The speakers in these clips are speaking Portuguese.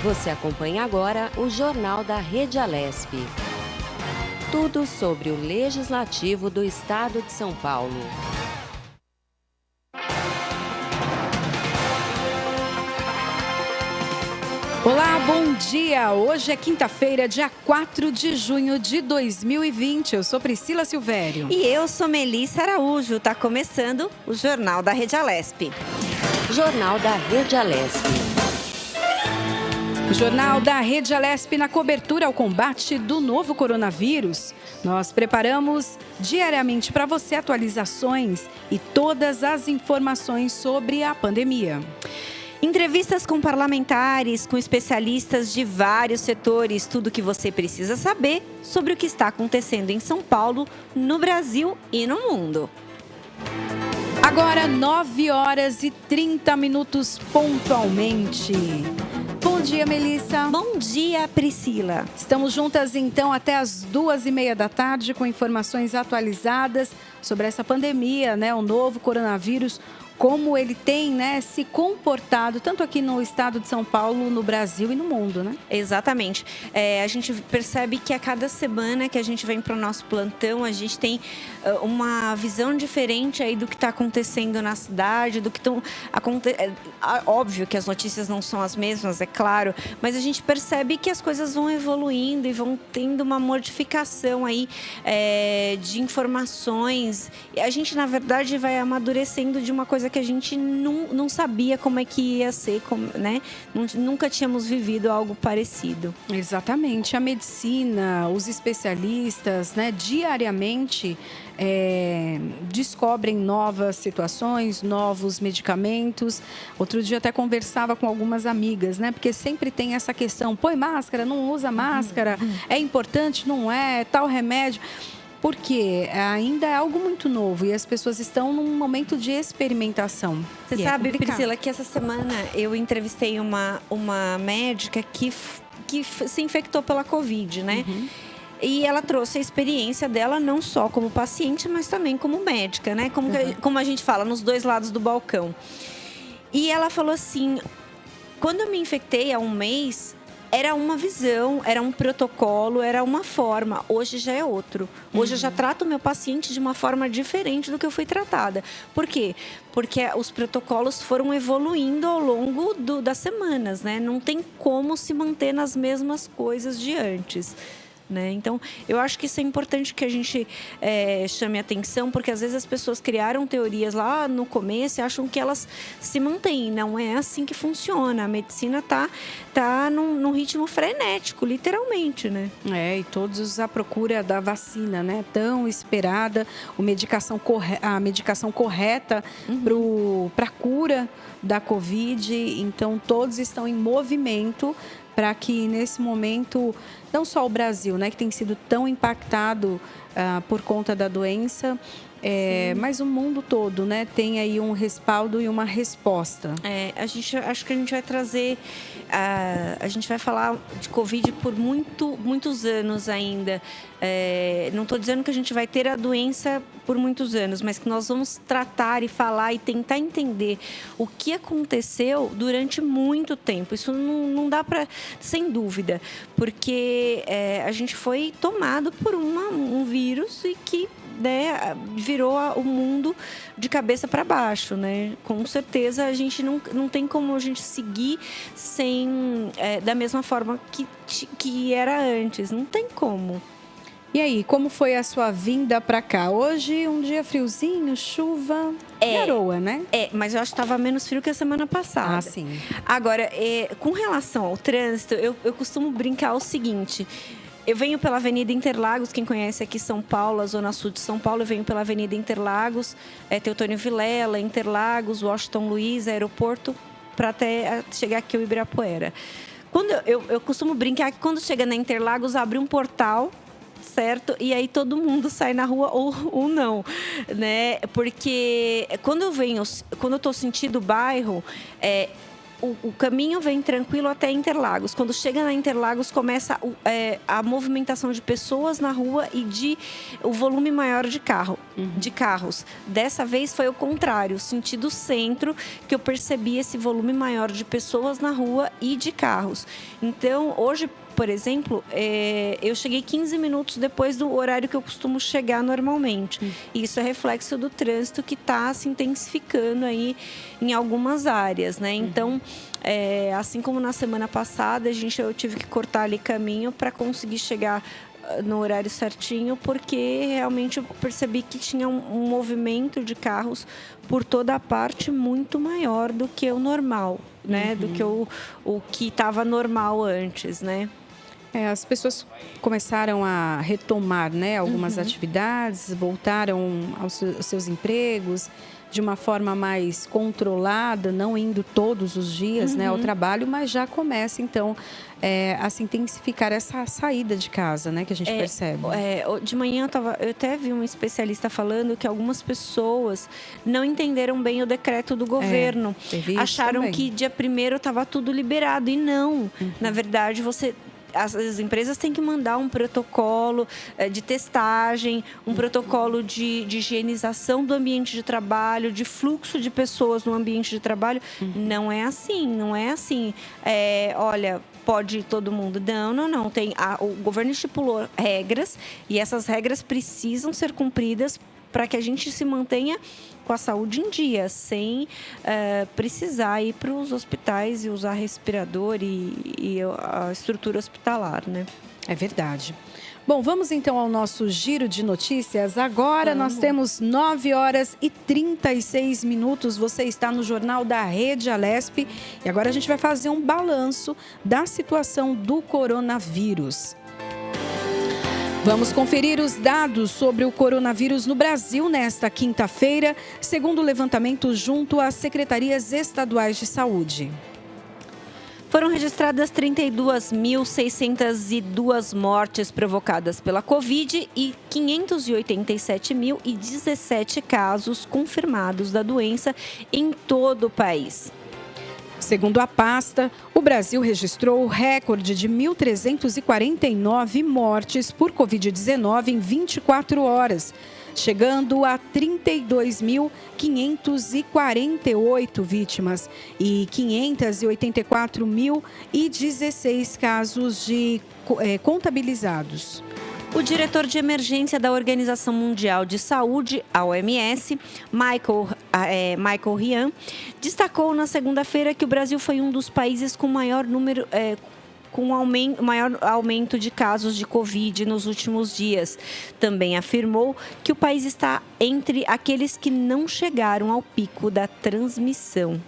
Você acompanha agora o Jornal da Rede Alesp. Tudo sobre o Legislativo do Estado de São Paulo. Olá, bom dia! Hoje é quinta-feira, dia 4 de junho de 2020. Eu sou Priscila Silvério. E eu sou Melissa Araújo. Tá começando o Jornal da Rede Alesp. Jornal da Rede Alesp. O Jornal da Rede Alesp na cobertura ao combate do novo coronavírus. Nós preparamos diariamente para você atualizações e todas as informações sobre a pandemia. Entrevistas com parlamentares, com especialistas de vários setores, tudo o que você precisa saber sobre o que está acontecendo em São Paulo, no Brasil e no mundo. Agora, 9 horas e 30 minutos pontualmente. Bom dia, Melissa. Bom dia, Priscila. Estamos juntas, então, até as 2h30 da tarde com informações atualizadas sobre essa pandemia, né? O novo coronavírus, como ele tem, né, se comportado, tanto aqui no estado de São Paulo, no Brasil e no mundo, né? Exatamente. A gente percebe que a cada semana que a gente vem para o nosso plantão, a gente tem uma visão diferente aí do que está acontecendo na cidade, do que estão acontecendo. Óbvio que as notícias não são as mesmas, é claro, mas a gente percebe que as coisas vão evoluindo e vão tendo uma modificação aí de informações. E a gente, na verdade, vai amadurecendo de uma coisa que a gente não sabia como é que ia ser, né? Nunca tínhamos vivido algo parecido. Exatamente. A medicina, os especialistas, né, diariamente descobrem novas situações, novos medicamentos. Outro dia até conversava com algumas amigas, né? Porque sempre tem essa questão, põe máscara, não usa máscara, é importante, não é, tal remédio. Porque ainda é algo muito novo e as pessoas estão num momento de experimentação. Você sabe, Priscila, que essa semana eu entrevistei uma médica que se infectou pela Covid, né? Uhum. E ela trouxe a experiência dela não só como paciente, mas também como médica, né? Como a gente fala, nos dois lados do balcão. E ela falou assim, quando eu me infectei há um mês, era uma visão, era um protocolo, era uma forma. Hoje já é outro. Hoje eu já trato o meu paciente de uma forma diferente do que eu fui tratada. Por quê? Porque os protocolos foram evoluindo ao longo das semanas, né? Não tem como se manter nas mesmas coisas de antes. Né? Então, eu acho que isso é importante que a gente chame atenção, porque às vezes as pessoas criaram teorias lá no começo e acham que elas se mantêm. Não é assim que funciona. A medicina tá num ritmo frenético, literalmente, né? E todos à procura da vacina, né? Tão esperada, a medicação correta para a cura da Covid. Então, todos estão em movimento para que nesse momento, não só o Brasil, né, que tem sido tão impactado por conta da doença, mas o mundo todo, né, tem aí um respaldo e uma resposta. Acho que a gente vai trazer, a gente vai falar de Covid por muitos anos ainda. Não estou dizendo que a gente vai ter a doença por muitos anos, mas que nós vamos tratar e falar e tentar entender o que aconteceu durante muito tempo. Isso não dá para, sem dúvida, porque a gente foi tomado por um vírus e que, né, virou o mundo de cabeça para baixo, né? Com certeza a gente não tem como a gente seguir sem da mesma forma que era antes. Não tem como. E aí, como foi a sua vinda para cá? Hoje, um dia friozinho, chuva, garoa, né? Mas eu acho que estava menos frio que a semana passada. Ah, sim. Agora, com relação ao trânsito, eu costumo brincar o seguinte. Eu venho pela Avenida Interlagos, quem conhece aqui São Paulo, a Zona Sul de São Paulo, eu venho pela Avenida Interlagos, Teotônio Vilela, Interlagos, Washington Luiz, aeroporto, para até chegar aqui ao Ibirapuera. Eu costumo brincar que quando chega na Interlagos, abre um portal, certo? E aí todo mundo sai na rua ou não, né? Porque quando eu estou sentindo o bairro, o caminho vem tranquilo até Interlagos. Quando chega na Interlagos, começa a movimentação de pessoas na rua e o volume maior de carros. Dessa vez foi o contrário, sentido centro, que eu percebi esse volume maior de pessoas na rua e de carros. Então, hoje, por exemplo, eu cheguei 15 minutos depois do horário que eu costumo chegar normalmente. E isso é reflexo do trânsito que está se intensificando aí em algumas áreas, né? Então, assim como na semana passada, eu tive que cortar ali caminho para conseguir chegar no horário certinho, porque realmente eu percebi que tinha um movimento de carros por toda a parte muito maior do que o normal, né? Do que o que estava normal antes, né? As pessoas começaram a retomar, né, algumas atividades, voltaram aos seus empregos de uma forma mais controlada, não indo todos os dias, né, ao trabalho, mas já começa, então, a se intensificar essa saída de casa, né, que a gente percebe. De manhã eu até vi um especialista falando que algumas pessoas não entenderam bem o decreto do governo. Acharam que dia 1º estava tudo liberado, e não. Na verdade, as empresas têm que mandar um protocolo de testagem, um protocolo de higienização do ambiente de trabalho, de fluxo de pessoas no ambiente de trabalho. Não é assim. Olha, pode ir todo mundo. Não. O governo estipulou regras e essas regras precisam ser cumpridas para que a gente se mantenha com a saúde em dia, sem precisar ir para os hospitais e usar respirador e a estrutura hospitalar, né? É verdade. Bom, vamos então ao nosso giro de notícias. Agora nós temos 9h36. Você está no Jornal da Rede Alesp e agora a gente vai fazer um balanço da situação do coronavírus. Vamos conferir os dados sobre o coronavírus no Brasil nesta quinta-feira, segundo o levantamento junto às secretarias estaduais de saúde. Foram registradas 32.602 mortes provocadas pela Covid e 587.017 casos confirmados da doença em todo o país. Segundo a pasta, o Brasil registrou o recorde de 1.349 mortes por Covid-19 em 24 horas, chegando a 32.548 vítimas e 584.016 casos contabilizados. O diretor de emergência da Organização Mundial de Saúde, a OMS, Michael Ryan, destacou na segunda-feira que o Brasil foi um dos países com maior aumento de casos de Covid nos últimos dias. Também afirmou que o país está entre aqueles que não chegaram ao pico da transmissão.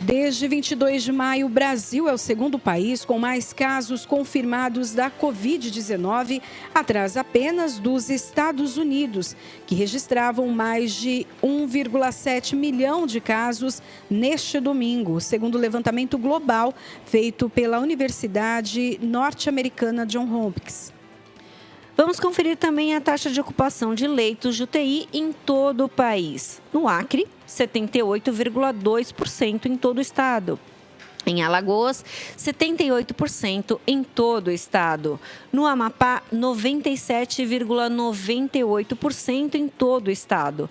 Desde 22 de maio, o Brasil é o segundo país com mais casos confirmados da Covid-19, atrás apenas dos Estados Unidos, que registravam mais de 1,7 milhão de casos neste domingo, segundo o levantamento global feito pela Universidade Norte-Americana Johns Hopkins. Vamos conferir também a taxa de ocupação de leitos de UTI em todo o país. No Acre, 78,2% em todo o estado. Em Alagoas, 78% em todo o estado. No Amapá, 97,98% em todo o estado.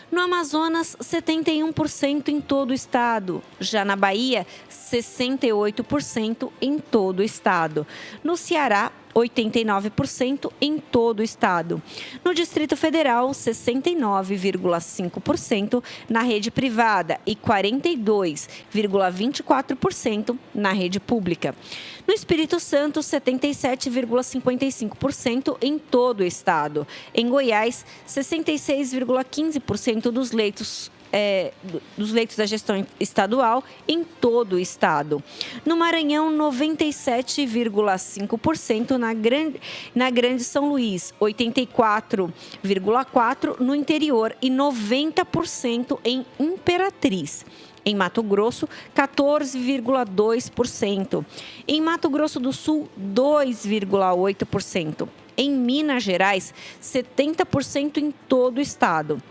No Amazonas, 71% em todo o estado. Já na Bahia, 68% em todo o estado. No Ceará, 89% em todo o estado. No Distrito Federal, 69,5% na rede privada e 42,24% na rede pública. No Espírito Santo, 77,55% em todo o estado. Em Goiás, 66,15% dos leitos da gestão estadual em todo o estado. No Maranhão, 97,5% na Grande São Luís, 84,4% no interior e 90% em Imperatriz. Em Mato Grosso, 14,2%. Em Mato Grosso do Sul, 2,8%. Em Minas Gerais, 70% em todo o estado.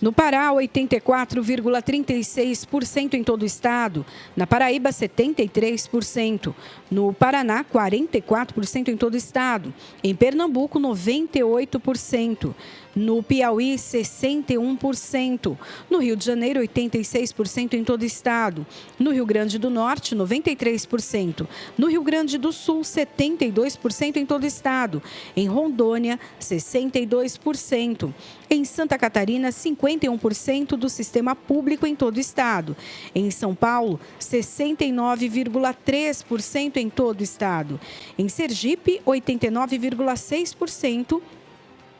No Pará, 84,36% em todo o estado. Na Paraíba, 73%. No Paraná, 44% em todo o estado. Em Pernambuco, 98%. No Piauí, 61%. No Rio de Janeiro, 86% em todo o estado. No Rio Grande do Norte, 93%. No Rio Grande do Sul, 72% em todo o estado. Em Rondônia, 62%. Em Santa Catarina, 51% do sistema público em todo o estado. Em São Paulo, 69,3% em todo o estado. Em Sergipe, 89,6%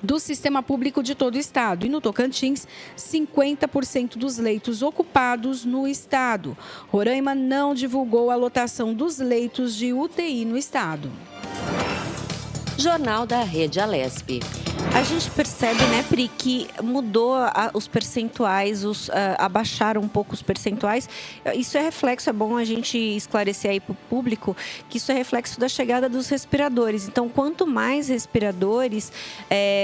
do sistema público de todo o estado. E no Tocantins, 50% dos leitos ocupados no estado. Roraima não divulgou a lotação dos leitos de UTI no estado. Jornal da Rede Alesp. A gente percebe, né, Pri, que mudou os percentuais, abaixaram um pouco os percentuais. Isso é reflexo, é bom a gente esclarecer aí para o público que isso é reflexo da chegada dos respiradores. Então, quanto mais respiradores,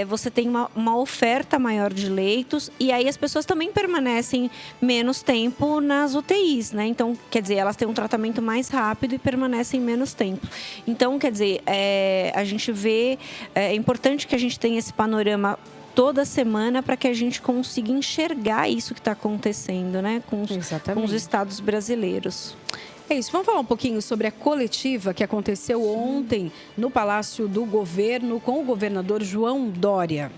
você tem uma oferta maior de leitos e aí as pessoas também permanecem menos tempo nas UTIs, né? Então, quer dizer, elas têm um tratamento mais rápido e permanecem menos tempo. Então, quer dizer, a gente vê, é importante que a gente tenha esse panorama toda semana para que a gente consiga enxergar isso que está acontecendo, né, com os estados brasileiros. É isso, vamos falar um pouquinho sobre a coletiva que aconteceu ontem no Palácio do Governo com o governador João Dória.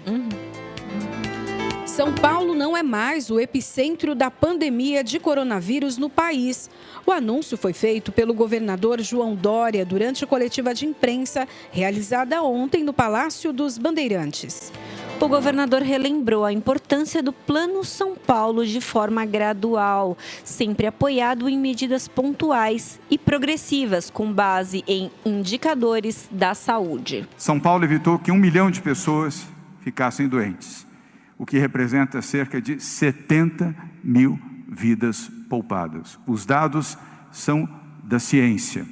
São Paulo não é mais o epicentro da pandemia de coronavírus no país. O anúncio foi feito pelo governador João Dória durante a coletiva de imprensa realizada ontem no Palácio dos Bandeirantes. O governador relembrou a importância do Plano São Paulo de forma gradual, sempre apoiado em medidas pontuais e progressivas, com base em indicadores da saúde. São Paulo evitou que 1 milhão de pessoas ficassem doentes, o que representa cerca de 70 mil vidas poupadas. Os dados são da ciência,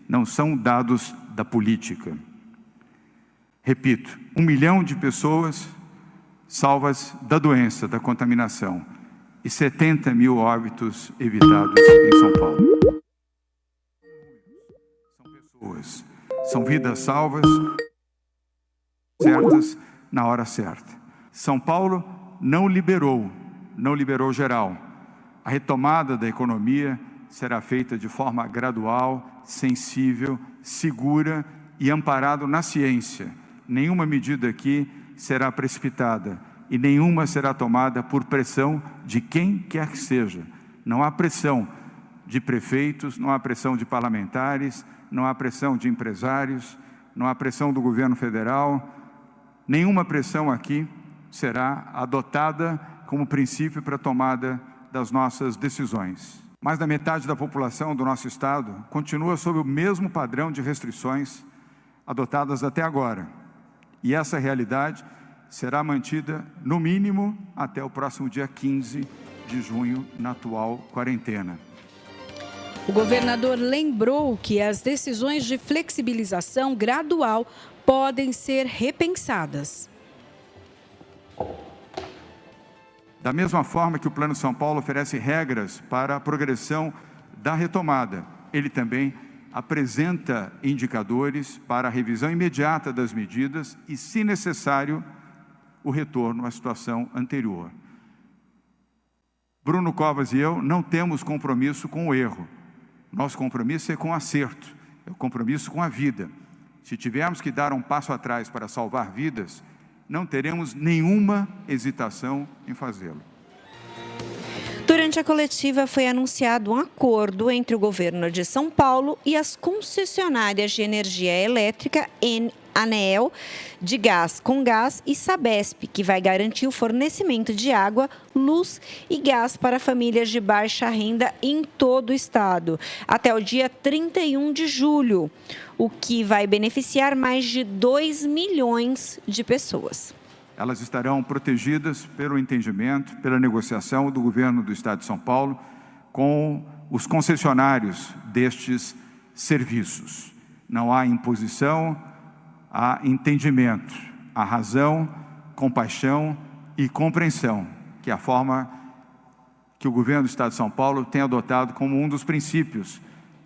não são dados da política. Repito, 1 milhão de pessoas salvas da doença, da contaminação, e 70 mil óbitos evitados em São Paulo. São pessoas, são vidas salvas, certas na hora certa. São Paulo não liberou geral. A retomada da economia será feita de forma gradual, sensível, segura e amparado na ciência. Nenhuma medida aqui será precipitada e nenhuma será tomada por pressão de quem quer que seja. Não há pressão de prefeitos, não há pressão de parlamentares, não há pressão de empresários, não há pressão do governo federal. Nenhuma pressão aqui será adotada como princípio para a tomada das nossas decisões. Mais da metade da população do nosso estado continua sob o mesmo padrão de restrições adotadas até agora. E essa realidade será mantida, no mínimo, até o próximo dia 15 de junho, na atual quarentena. O governador lembrou que as decisões de flexibilização gradual podem ser repensadas. Da mesma forma que o Plano São Paulo oferece regras para a progressão da retomada, ele também apresenta indicadores para a revisão imediata das medidas e, se necessário, o retorno à situação anterior. Bruno Covas e eu não temos compromisso com o erro. Nosso compromisso é com o acerto, é o compromisso com a vida. Se tivermos que dar um passo atrás para salvar vidas, não teremos nenhuma hesitação em fazê-lo. Durante a coletiva foi anunciado um acordo entre o governo de São Paulo e as concessionárias de energia elétrica ANEEL, de gás com gás e Sabesp, que vai garantir o fornecimento de água, luz e gás para famílias de baixa renda em todo o estado, até o dia 31 de julho, o que vai beneficiar mais de 2 milhões de pessoas. Elas estarão protegidas pelo entendimento, pela negociação do governo do estado de São Paulo com os concessionários destes serviços. Não há imposição, há entendimento, há razão, compaixão e compreensão. que é a forma que o governo do Estado de São Paulo tem adotado como um dos princípios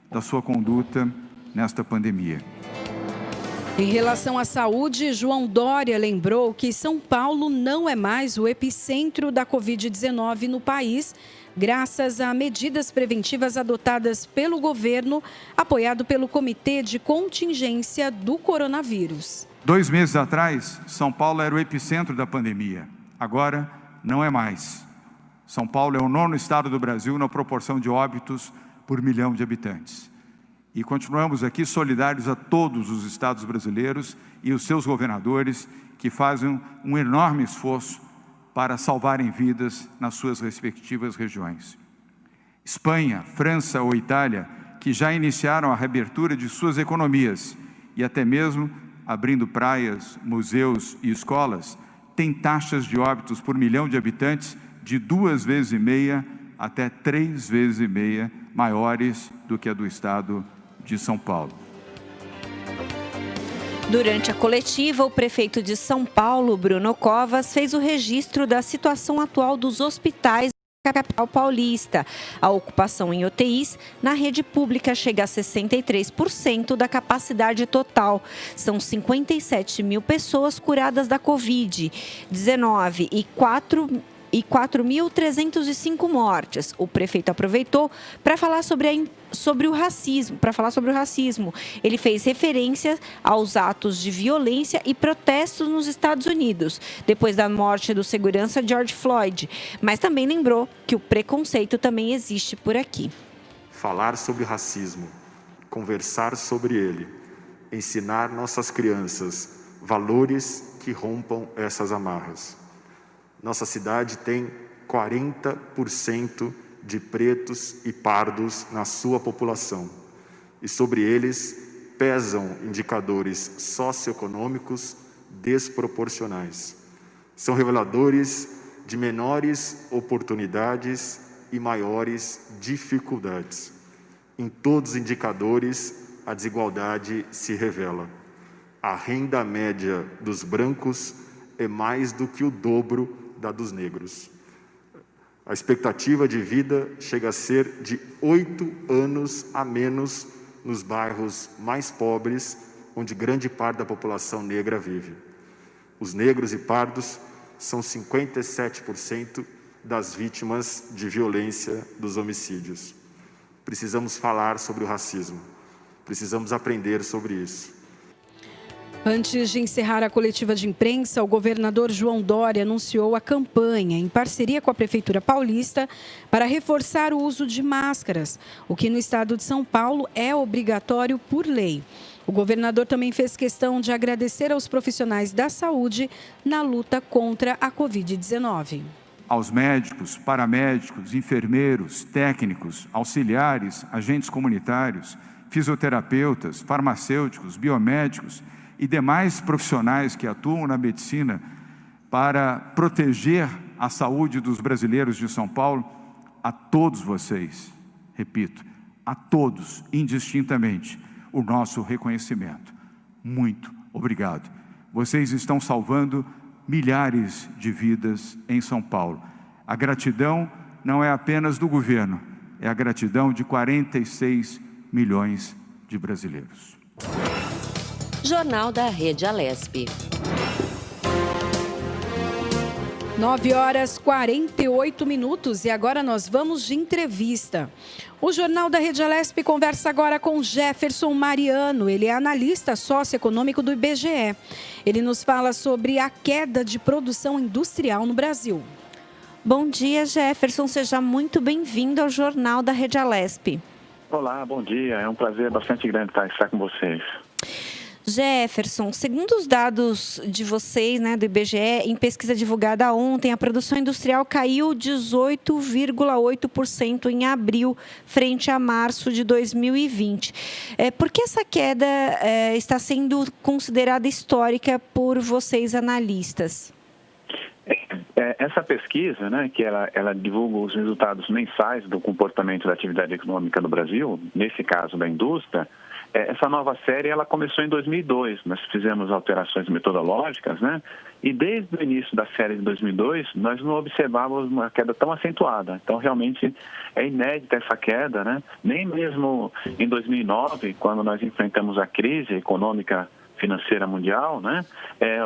da sua conduta nesta pandemia. Em relação à saúde, João Dória lembrou que São Paulo não é mais o epicentro da Covid-19 no país, graças a medidas preventivas adotadas pelo governo, apoiado pelo Comitê de Contingência do Coronavírus. 2 meses atrás, São Paulo era o epicentro da pandemia. Agora, não é mais. São Paulo é o 9º estado do Brasil na proporção de óbitos por milhão de habitantes. E continuamos aqui solidários a todos os estados brasileiros e os seus governadores que fazem um enorme esforço para salvarem vidas nas suas respectivas regiões. Espanha, França ou Itália, que já iniciaram a reabertura de suas economias e até mesmo abrindo praias, museus e escolas, têm taxas de óbitos por milhão de habitantes de 2,5 vezes até 3,5 vezes maiores do que a do estado de São Paulo. Durante a coletiva, o prefeito de São Paulo, Bruno Covas, fez o registro da situação atual dos hospitais da capital paulista. A ocupação em UTIs na rede pública chega a 63% da capacidade total. São 57 mil pessoas curadas da Covid-19 e 4.305 mortes. O prefeito aproveitou para falar sobre o racismo. Ele fez referência aos atos de violência e protestos nos Estados Unidos, depois da morte do segurança George Floyd, mas também lembrou que o preconceito também existe por aqui. Falar sobre racismo, conversar sobre ele, ensinar nossas crianças valores que rompam essas amarras. Nossa cidade tem 40% de pretos e pardos na sua população. E sobre eles pesam indicadores socioeconômicos desproporcionais. São reveladores de menores oportunidades e maiores dificuldades. Em todos os indicadores, a desigualdade se revela. A renda média dos brancos é mais do que o dobro da dos negros. A expectativa de vida chega a ser de 8 anos a menos nos bairros mais pobres, onde grande parte da população negra vive. Os negros e pardos são 57% das vítimas de violência dos homicídios. Precisamos falar sobre o racismo. Precisamos aprender sobre isso. Antes de encerrar a coletiva de imprensa, o governador João Dória anunciou a campanha, em parceria com a Prefeitura Paulista, para reforçar o uso de máscaras, o que no estado de São Paulo é obrigatório por lei. O governador também fez questão de agradecer aos profissionais da saúde na luta contra a Covid-19. Aos médicos, paramédicos, enfermeiros, técnicos, auxiliares, agentes comunitários, fisioterapeutas, farmacêuticos, biomédicos e demais profissionais que atuam na medicina para proteger a saúde dos brasileiros de São Paulo, a todos vocês, repito, a todos, indistintamente, o nosso reconhecimento. Muito obrigado. Vocês estão salvando milhares de vidas em São Paulo. A gratidão não é apenas do governo, é a gratidão de 46 milhões de brasileiros. Jornal da Rede Alesp. 9h48 e agora nós vamos de entrevista. O Jornal da Rede Alesp conversa agora com Jefferson Mariano. Ele é analista socioeconômico do IBGE. Ele nos fala sobre a queda de produção industrial no Brasil. Bom dia, Jefferson. Seja muito bem-vindo ao Jornal da Rede Alesp. Olá, bom dia. É um prazer bastante grande estar com vocês. Jefferson, segundo os dados de vocês, do IBGE, em pesquisa divulgada ontem, a produção industrial caiu 18,8% em abril, frente a março de 2020. Por que essa queda está sendo considerada histórica por vocês, analistas? Essa pesquisa, né, que ela divulga os resultados mensais do comportamento da atividade econômica no Brasil, nesse caso da indústria, essa nova série ela começou em 2002. Nós fizemos alterações metodológicas, né? E desde o início da série de 2002, nós não observávamos uma queda tão acentuada. Então, realmente, é inédita essa queda, né? Nem mesmo em 2009, quando nós enfrentamos a crise econômica financeira mundial, né?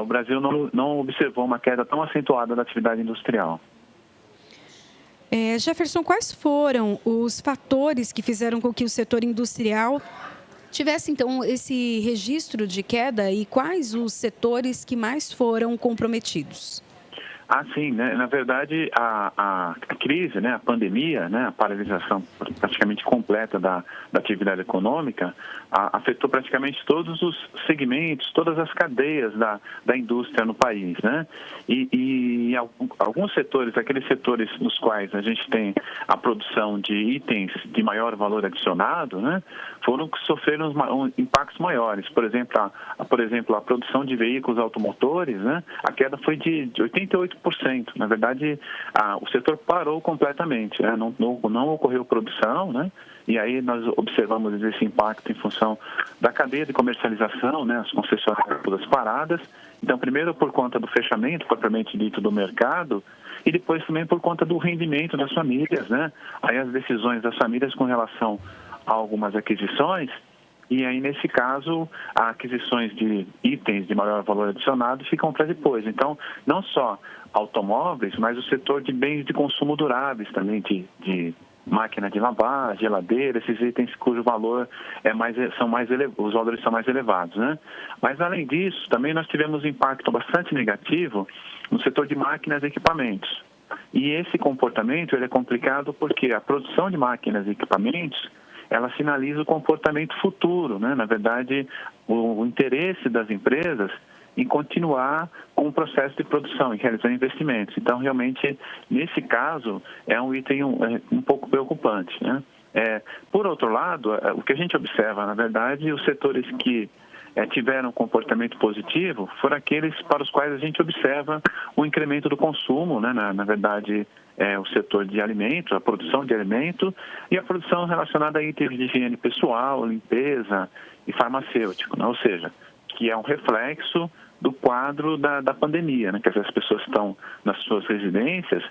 O Brasil não observou uma queda tão acentuada da atividade industrial. Jefferson, quais foram os fatores que fizeram com que o setor industrial tivesse, então, esse registro de queda e quais os setores que mais foram comprometidos? Sim, né? Na verdade, a crise, né? A pandemia, né? A paralisação praticamente completa da atividade econômica afetou praticamente todos os segmentos, todas as cadeias da indústria no país, né? E alguns setores, aqueles setores nos quais a gente tem a produção de itens de maior valor adicionado, né? Foram que sofreram impactos maiores. Por exemplo, a produção de veículos automotores, né? A queda foi de 88%. Na verdade, o setor parou completamente, né? Não ocorreu produção, né? E aí nós observamos esse impacto em função da cadeia de comercialização, né? As concessionárias todas paradas. Então, primeiro por conta do fechamento propriamente dito do mercado e depois também por conta do rendimento das famílias, né? Aí as decisões das famílias com relação a algumas aquisições. E aí, nesse caso, as aquisições de itens de maior valor adicionado ficam para depois. Então, não só automóveis, mas o setor de bens de consumo duráveis também, de máquina de lavar, geladeira, esses itens cujo valor os valores são mais elevados, né? Mas, além disso, também nós tivemos um impacto bastante negativo no setor de máquinas e equipamentos. E esse comportamento ele é complicado porque a produção de máquinas e equipamentos ela sinaliza o comportamento futuro, né? Na verdade, o interesse das empresas em continuar com o processo de produção, em realizar investimentos. Então, realmente, nesse caso, é um item um pouco preocupante, né? Por outro lado, o que a gente observa, na verdade, os setores que tiveram um comportamento positivo foram aqueles para os quais a gente observa o incremento do consumo, né? Na verdade, o setor de alimentos, a produção de alimento e a produção relacionada a itens de higiene pessoal, limpeza e farmacêutico, né? Ou seja, que é um reflexo do quadro da pandemia, né? Que as pessoas estão nas suas residências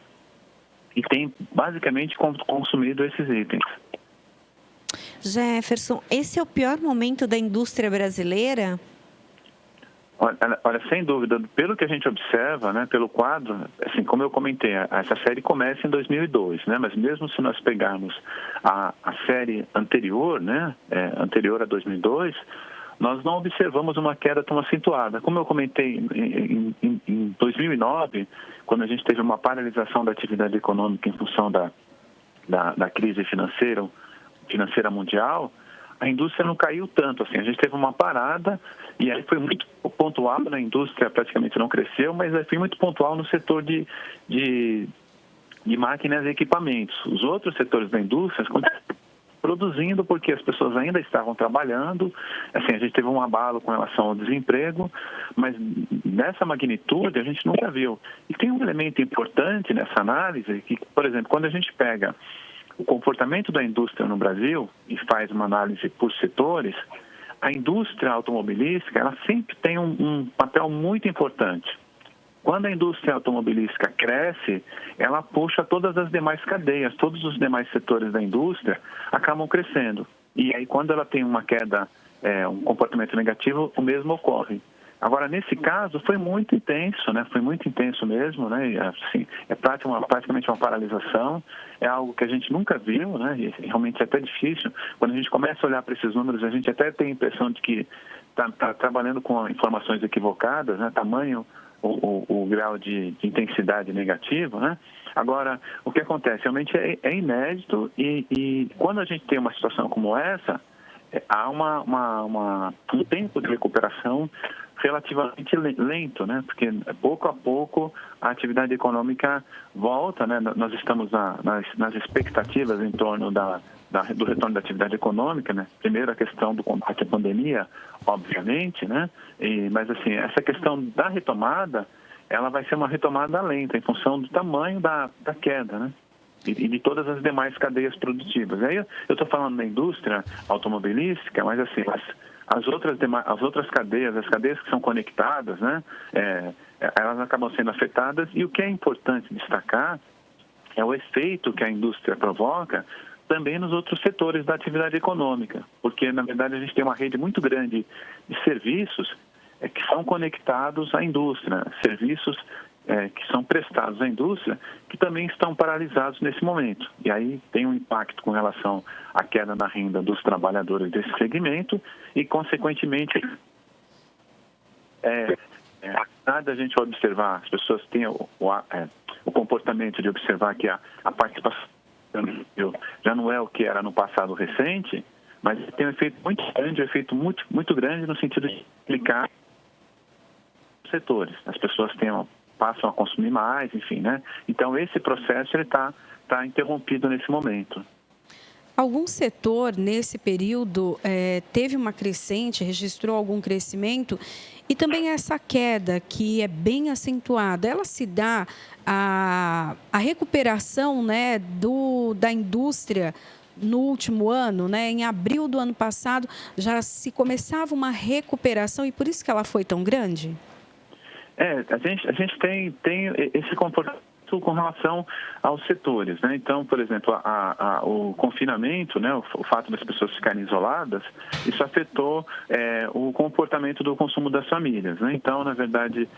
e têm basicamente consumido esses itens. Jefferson, esse é o pior momento da indústria brasileira? Olha, sem dúvida, pelo que a gente observa, né, pelo quadro, assim, como eu comentei, essa série começa em 2002, né, mas mesmo se nós pegarmos a série anterior, né, anterior a 2002, nós não observamos uma queda tão acentuada. Como eu comentei, em 2009, quando a gente teve uma paralisação da atividade econômica em função da crise financeira mundial, a indústria não caiu tanto, assim, a gente teve uma parada e aí foi muito pontual, na indústria praticamente não cresceu, mas aí foi muito pontual no setor de máquinas e equipamentos. Os outros setores da indústria continuam produzindo porque as pessoas ainda estavam trabalhando, assim, a gente teve um abalo com relação ao desemprego, mas nessa magnitude a gente nunca viu. E tem um elemento importante nessa análise que, por exemplo, quando a gente pega o comportamento da indústria no Brasil e faz uma análise por setores, a indústria automobilística ela sempre tem um papel muito importante. Quando a indústria automobilística cresce, ela puxa todas as demais cadeias, todos os demais setores da indústria acabam crescendo. E aí, quando ela tem uma queda, um comportamento negativo, o mesmo ocorre. Agora, nesse caso, foi muito intenso, né? Foi muito intenso mesmo, né? E, assim, praticamente uma paralisação, é algo que a gente nunca viu, né? E realmente é até difícil. Quando a gente começa a olhar para esses números, a gente até tem a impressão de que está trabalhando com informações equivocadas, né? Tamanho o grau de intensidade negativo, né? Agora, o que acontece? Realmente é inédito e quando a gente tem uma situação como essa, há um tempo de recuperação relativamente lento, né? Porque pouco a pouco a atividade econômica volta, né? Nós estamos nas expectativas em torno do retorno da atividade econômica, né? Primeiro a questão do combate à pandemia, obviamente, né? Mas assim, essa questão da retomada, ela vai ser uma retomada lenta, em função do tamanho da queda, né? E de todas as demais cadeias produtivas. Aí eu estou falando da indústria automobilística, mas assim, as outras cadeias, as cadeias que são conectadas, né? Elas acabam sendo afetadas. E o que é importante destacar é o efeito que a indústria provoca também nos outros setores da atividade econômica, porque, na verdade, a gente tem uma rede muito grande de serviços que são conectados à indústria, serviços que são prestados à indústria, que também estão paralisados nesse momento. E aí tem um impacto com relação à queda na renda dos trabalhadores desse segmento e, consequentemente, nada a gente observar, as pessoas têm o comportamento de observar que a participação já não é o que era no passado recente, mas tem um efeito muito grande, muito grande no sentido de aplicar os setores. As pessoas passam a consumir mais, enfim, né? Então, esse processo está interrompido nesse momento. Algum setor, nesse período, teve uma crescente, registrou algum crescimento? E também essa queda, que é bem acentuada, ela se dá a recuperação, né, da indústria no último ano, né? Em abril do ano passado, já se começava uma recuperação e por isso que ela foi tão grande? A gente tem esse comportamento com relação aos setores, né? Então, por exemplo, o confinamento, né? O fato das pessoas ficarem isoladas, isso afetou o comportamento do consumo das famílias, né? Então, na verdade,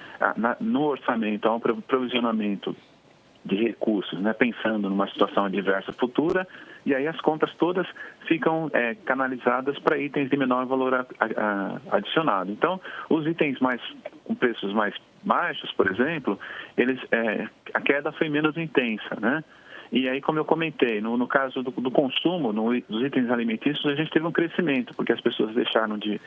no orçamento há um provisionamento de recursos, né? Pensando numa situação adversa futura, e aí as compras todas ficam canalizadas para itens de menor valor adicionado. Então, os itens com preços mais baixos, por exemplo, a queda foi menos intensa, né? E aí, como eu comentei, no caso do consumo, dos itens alimentícios, a gente teve um crescimento, porque as pessoas deixaram de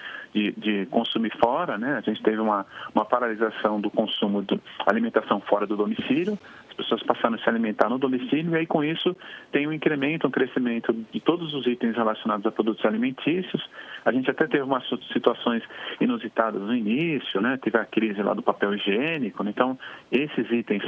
consumir fora, né? A gente teve uma paralisação do consumo de alimentação fora do domicílio, as pessoas passaram a se alimentar no domicílio, e aí com isso tem um incremento, um crescimento de todos os itens relacionados a produtos alimentícios. A gente até teve umas situações inusitadas no início, né? Teve a crise lá do papel higiênico, né? Então esses itens,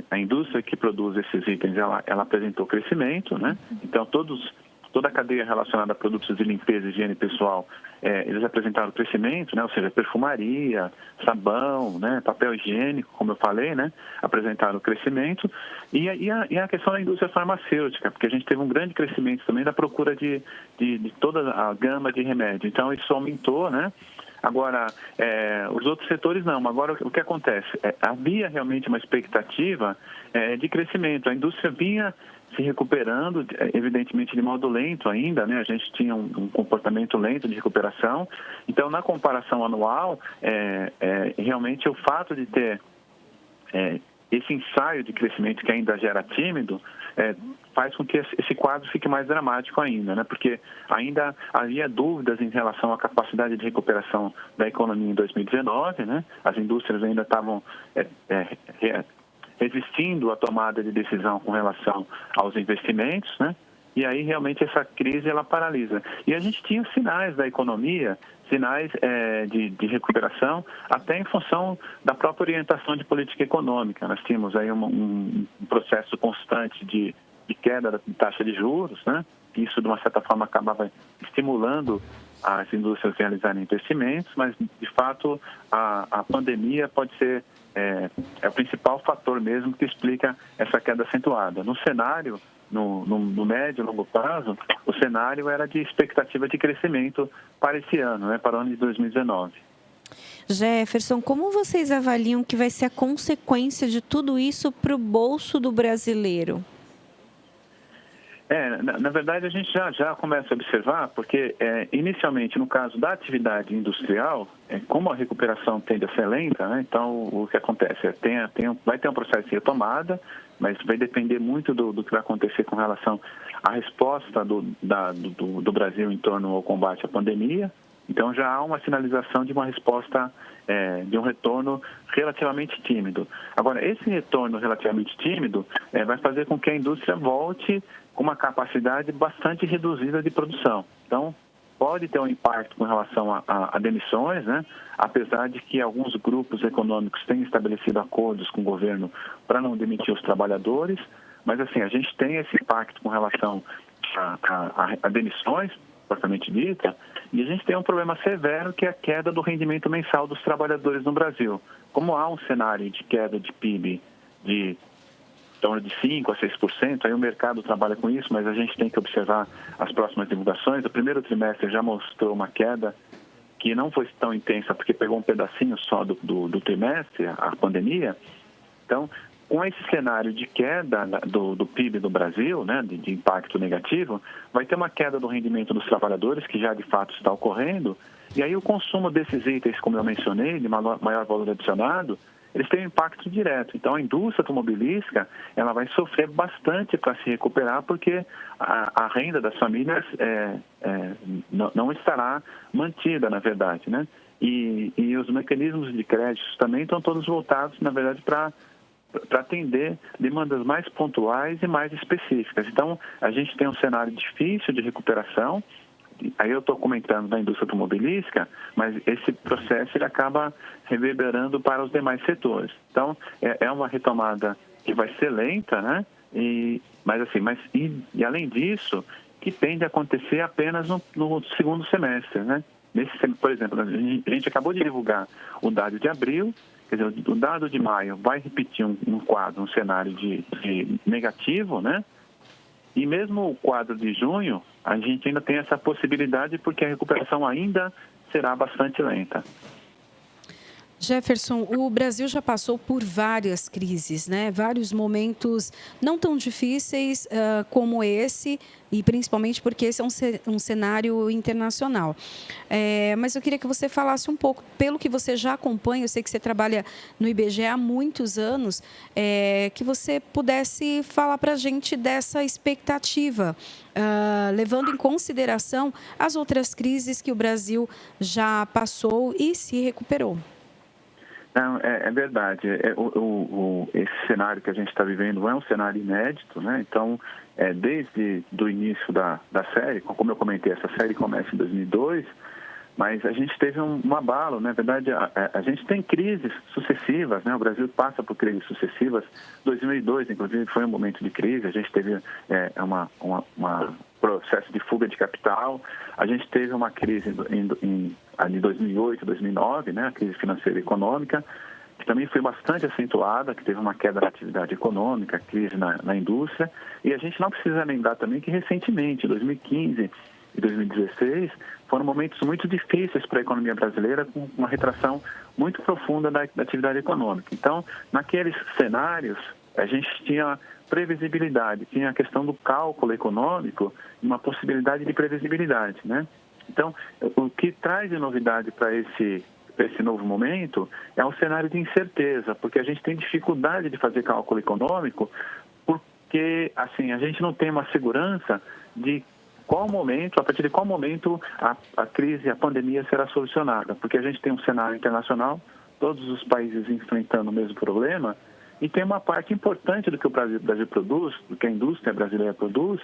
a indústria que produz esses itens, ela apresentou crescimento, né? Então toda a cadeia relacionada a produtos de limpeza e higiene pessoal, eles apresentaram crescimento, né? Ou seja, perfumaria, sabão, né? Papel higiênico, como eu falei, né? Apresentaram crescimento. E a questão da indústria farmacêutica, porque a gente teve um grande crescimento também da procura de toda a gama de remédio. Então, isso aumentou, né? Agora, os outros setores não. Agora, o que acontece? Havia realmente uma expectativa de crescimento. A indústria vinha se recuperando, evidentemente de modo lento ainda, né? A gente tinha um comportamento lento de recuperação. Então, na comparação anual, realmente o fato de ter esse ensaio de crescimento que ainda gera tímido, faz com que esse quadro fique mais dramático ainda, né? Porque ainda havia dúvidas em relação à capacidade de recuperação da economia em 2019, né? As indústrias ainda estavam resistindo à tomada de decisão com relação aos investimentos, né? E aí realmente essa crise ela paralisa. E a gente tinha sinais da economia, sinais de recuperação, até em função da própria orientação de política econômica. Nós tínhamos aí um processo constante de queda da taxa de juros, né? Isso, de uma certa forma, acabava estimulando as indústrias a realizarem investimentos, mas, de fato, a pandemia pode ser o principal fator mesmo que explica essa queda acentuada. No cenário, no médio e longo prazo, o cenário era de expectativa de crescimento para esse ano, né, para o ano de 2019. Jefferson, como vocês avaliam que vai ser a consequência de tudo isso para o bolso do brasileiro? Na verdade, a gente já começa a observar, porque inicialmente, no caso da atividade industrial, como a recuperação tende a ser lenta, né, então o que acontece vai ter um processo de retomada, mas vai depender muito do que vai acontecer com relação à resposta do Brasil em torno ao combate à pandemia. Então já há uma sinalização de uma resposta, de um retorno relativamente tímido. Agora, esse retorno relativamente tímido vai fazer com que a indústria volte com uma capacidade bastante reduzida de produção. Então, pode ter um impacto com relação a demissões, né? Apesar de que alguns grupos econômicos têm estabelecido acordos com o governo para não demitir os trabalhadores, mas assim, a gente tem esse impacto com relação a demissões, propriamente dita, e a gente tem um problema severo que é a queda do rendimento mensal dos trabalhadores no Brasil. Como há um cenário de queda de PIB de em torno de 5% a 6%, aí o mercado trabalha com isso, mas a gente tem que observar as próximas divulgações. O primeiro trimestre já mostrou uma queda que não foi tão intensa, porque pegou um pedacinho só do trimestre, a pandemia. Então, com esse cenário de queda do PIB do Brasil, né, de impacto negativo, vai ter uma queda do rendimento dos trabalhadores, que já de fato está ocorrendo, e aí o consumo desses itens, como eu mencionei, de maior valor adicionado, eles têm um impacto direto. Então, a indústria automobilística, ela vai sofrer bastante para se recuperar, porque a renda das famílias não estará mantida, na verdade, né? E os mecanismos de crédito também estão todos voltados, na verdade, para atender demandas mais pontuais e mais específicas. Então, a gente tem um cenário difícil de recuperação. Aí eu estou comentando da indústria automobilística, mas esse processo ele acaba reverberando para os demais setores. Então, é uma retomada que vai ser lenta, né? Mas além disso, que tende a acontecer apenas no segundo semestre, né? Por exemplo, a gente acabou de divulgar o dado de abril. Quer dizer, o dado de maio vai repetir um quadro, um cenário de negativo, né? E mesmo o quadro de junho, a gente ainda tem essa possibilidade porque a recuperação ainda será bastante lenta. Jefferson, o Brasil já passou por várias crises, né? Vários momentos não tão difíceis como esse, e principalmente porque esse é um cenário internacional. Mas eu queria que você falasse um pouco, pelo que você já acompanha, eu sei que você trabalha no IBGE há muitos anos, que você pudesse falar para a gente dessa expectativa, levando em consideração as outras crises que o Brasil já passou e se recuperou. Não, é verdade. Esse cenário que a gente está vivendo é um cenário inédito, né? Então, desde o início da série, como eu comentei, essa série começa em 2002, mas a gente teve um abalo, na verdade, a gente tem crises sucessivas, né? O Brasil passa por crises sucessivas. 2002, inclusive, foi um momento de crise, a gente teve um processo de fuga de capital, a gente teve uma crise em 2008, 2009, né? A crise financeira e econômica, que também foi bastante acentuada, que teve uma queda na atividade econômica, crise na indústria, e a gente não precisa lembrar também que recentemente, 2015 e 2016, foram momentos muito difíceis para a economia brasileira, com uma retração muito profunda da atividade econômica. Então, naqueles cenários, a gente tinha previsibilidade, tinha a questão do cálculo econômico e uma possibilidade de previsibilidade, né? Então, o que traz de novidade para esse novo momento é um cenário de incerteza, porque a gente tem dificuldade de fazer cálculo econômico, porque assim, a gente não tem uma segurança de a partir de qual momento a crise, a pandemia será solucionada, porque a gente tem um cenário internacional, todos os países enfrentando o mesmo problema, e tem uma parte importante do que o Brasil produz, do que a indústria brasileira produz,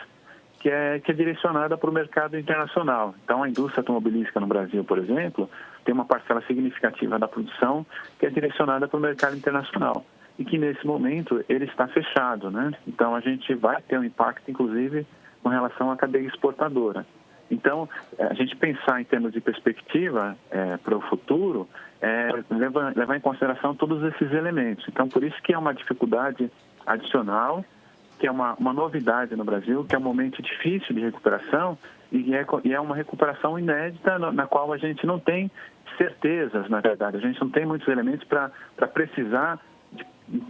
que é direcionada para o mercado internacional. Então, a indústria automobilística no Brasil, por exemplo, tem uma parcela significativa da produção que é direcionada para o mercado internacional e que, nesse momento, ele está fechado, né? Então, a gente vai ter um impacto, inclusive, com relação à cadeia exportadora. Então, a gente pensar em termos de perspectiva para o futuro, levar em consideração todos esses elementos. Então, por isso que é uma dificuldade adicional, que é uma novidade no Brasil, que é um momento difícil de recuperação e é uma recuperação inédita na qual a gente não tem certezas, na verdade. A gente não tem muitos elementos para precisar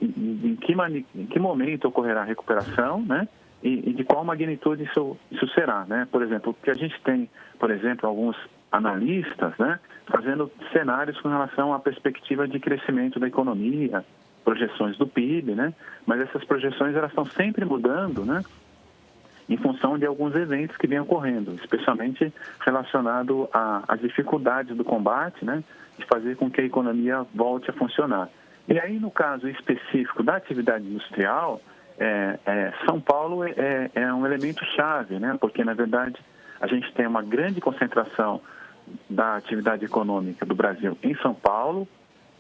em que momento ocorrerá a recuperação, né? E de qual magnitude isso será, né? Por exemplo, porque a gente tem, por exemplo, alguns analistas, né, fazendo cenários com relação à perspectiva de crescimento da economia, projeções do PIB, né? Mas essas projeções elas estão sempre mudando, né? Em função de alguns eventos que vêm ocorrendo, especialmente relacionado às dificuldades do combate, né? De fazer com que a economia volte a funcionar. E aí, no caso específico da atividade industrial, São Paulo é um elemento chave, né? Porque, na verdade, A gente tem uma grande concentração da atividade econômica do Brasil em São Paulo.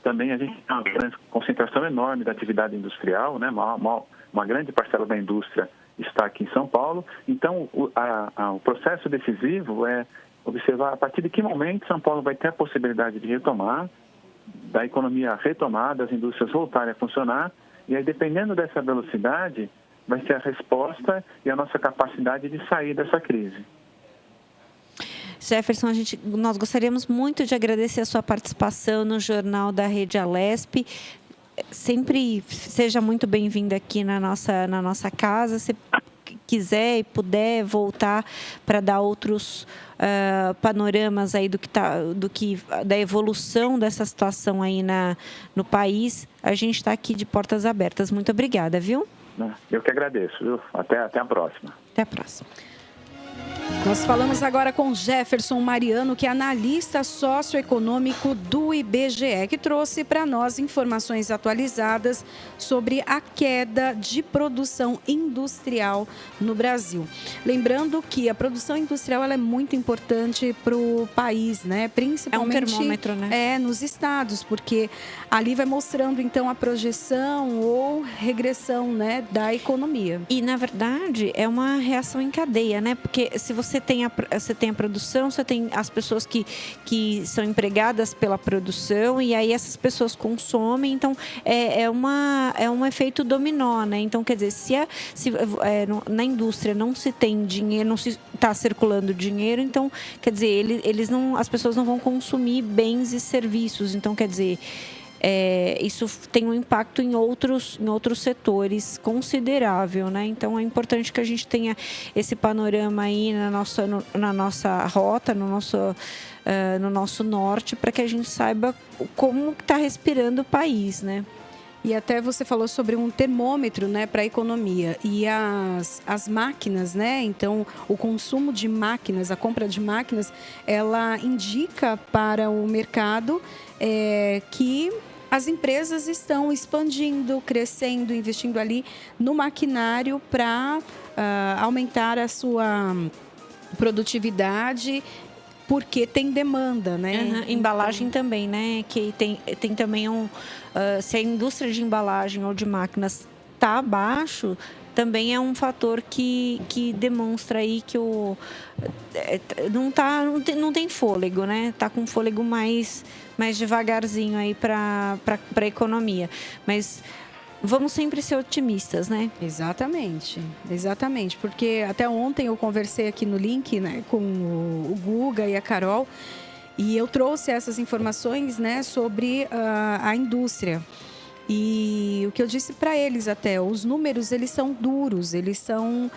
Também a gente tem uma grande concentração enorme da atividade industrial, né? Uma grande parcela da indústria está aqui em São Paulo. Então, o processo decisivo é observar a partir de que momento São Paulo vai ter a possibilidade de retomar, da economia retomar, das indústrias voltarem a funcionar. E aí, dependendo dessa velocidade, vai ser a resposta e a nossa capacidade de sair dessa crise. Jefferson, nós gostaríamos muito de agradecer a sua participação no Jornal da Rede Alesp. Sempre seja muito bem-vindo aqui na nossa casa. Se quiser e puder voltar para dar outros panoramas aí da evolução dessa situação aí no país, a gente está aqui de portas abertas. Muito obrigada, viu? Eu que agradeço, viu? Até a próxima. Até a próxima. Nós falamos agora com Jefferson Mariano, que é analista socioeconômico do IBGE, que trouxe para nós informações atualizadas sobre a queda de produção industrial no Brasil. Lembrando que a produção industrial ela é muito importante para o país, né? Principalmente é um termômetro, né? Nos estados, porque ali vai mostrando então a projeção ou regressão, né, da economia. E na verdade é uma reação em cadeia, né? Porque se você tem a produção, você tem as pessoas que são empregadas pela produção e aí essas pessoas consomem, então é um efeito dominó, né? Então, quer dizer, se na indústria não se tem dinheiro, não se está circulando dinheiro, então, quer dizer, as pessoas não vão consumir bens e serviços, então, quer dizer, isso tem um impacto em outros setores considerável, né? Então é importante que a gente tenha esse panorama aí na nossa rota, no nosso norte, para que a gente saiba como está respirando o país, né? E até você falou sobre um termômetro, né, para a economia. E as máquinas, né? Então, o consumo de máquinas, a compra de máquinas, ela indica para o mercado que as empresas estão expandindo, crescendo, investindo ali no maquinário para aumentar a sua produtividade, porque tem demanda, né? Embalagem também, né? Que tem também se a indústria de embalagem ou de máquinas está abaixo, também é um fator que demonstra aí que não tem fôlego, né? Está com fôlego mais devagarzinho aí para a economia. Mas vamos sempre ser otimistas, né? Exatamente, porque até ontem eu conversei aqui no link, né, com o Guga e a Carol, e eu trouxe essas informações, né, sobre a indústria. E o que eu disse para eles até, os números, eles são duros, eles são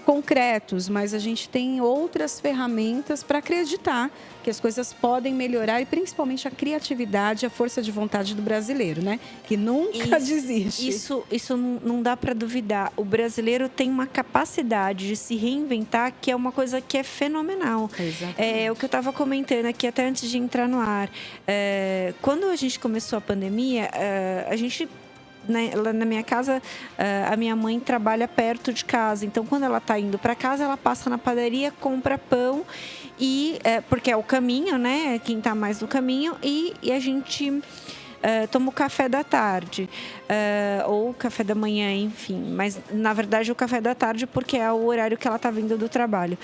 concretos, mas a gente tem outras ferramentas para acreditar que as coisas podem melhorar e principalmente a criatividade, a força de vontade do brasileiro, né? Que nunca desiste. Isso não dá para duvidar. O brasileiro tem uma capacidade de se reinventar que é uma coisa que é fenomenal. É o que eu estava comentando aqui até antes de entrar no ar. Quando a gente começou a pandemia, a gente... Lá na minha casa, a minha mãe trabalha perto de casa. Então, quando ela está indo para casa, ela passa na padaria, compra pão, porque é o caminho, né? Quem está mais no caminho. E a gente toma o café da tarde, ou café da manhã, enfim. Mas, na verdade, o café da tarde, porque é o horário que ela está vindo do trabalho.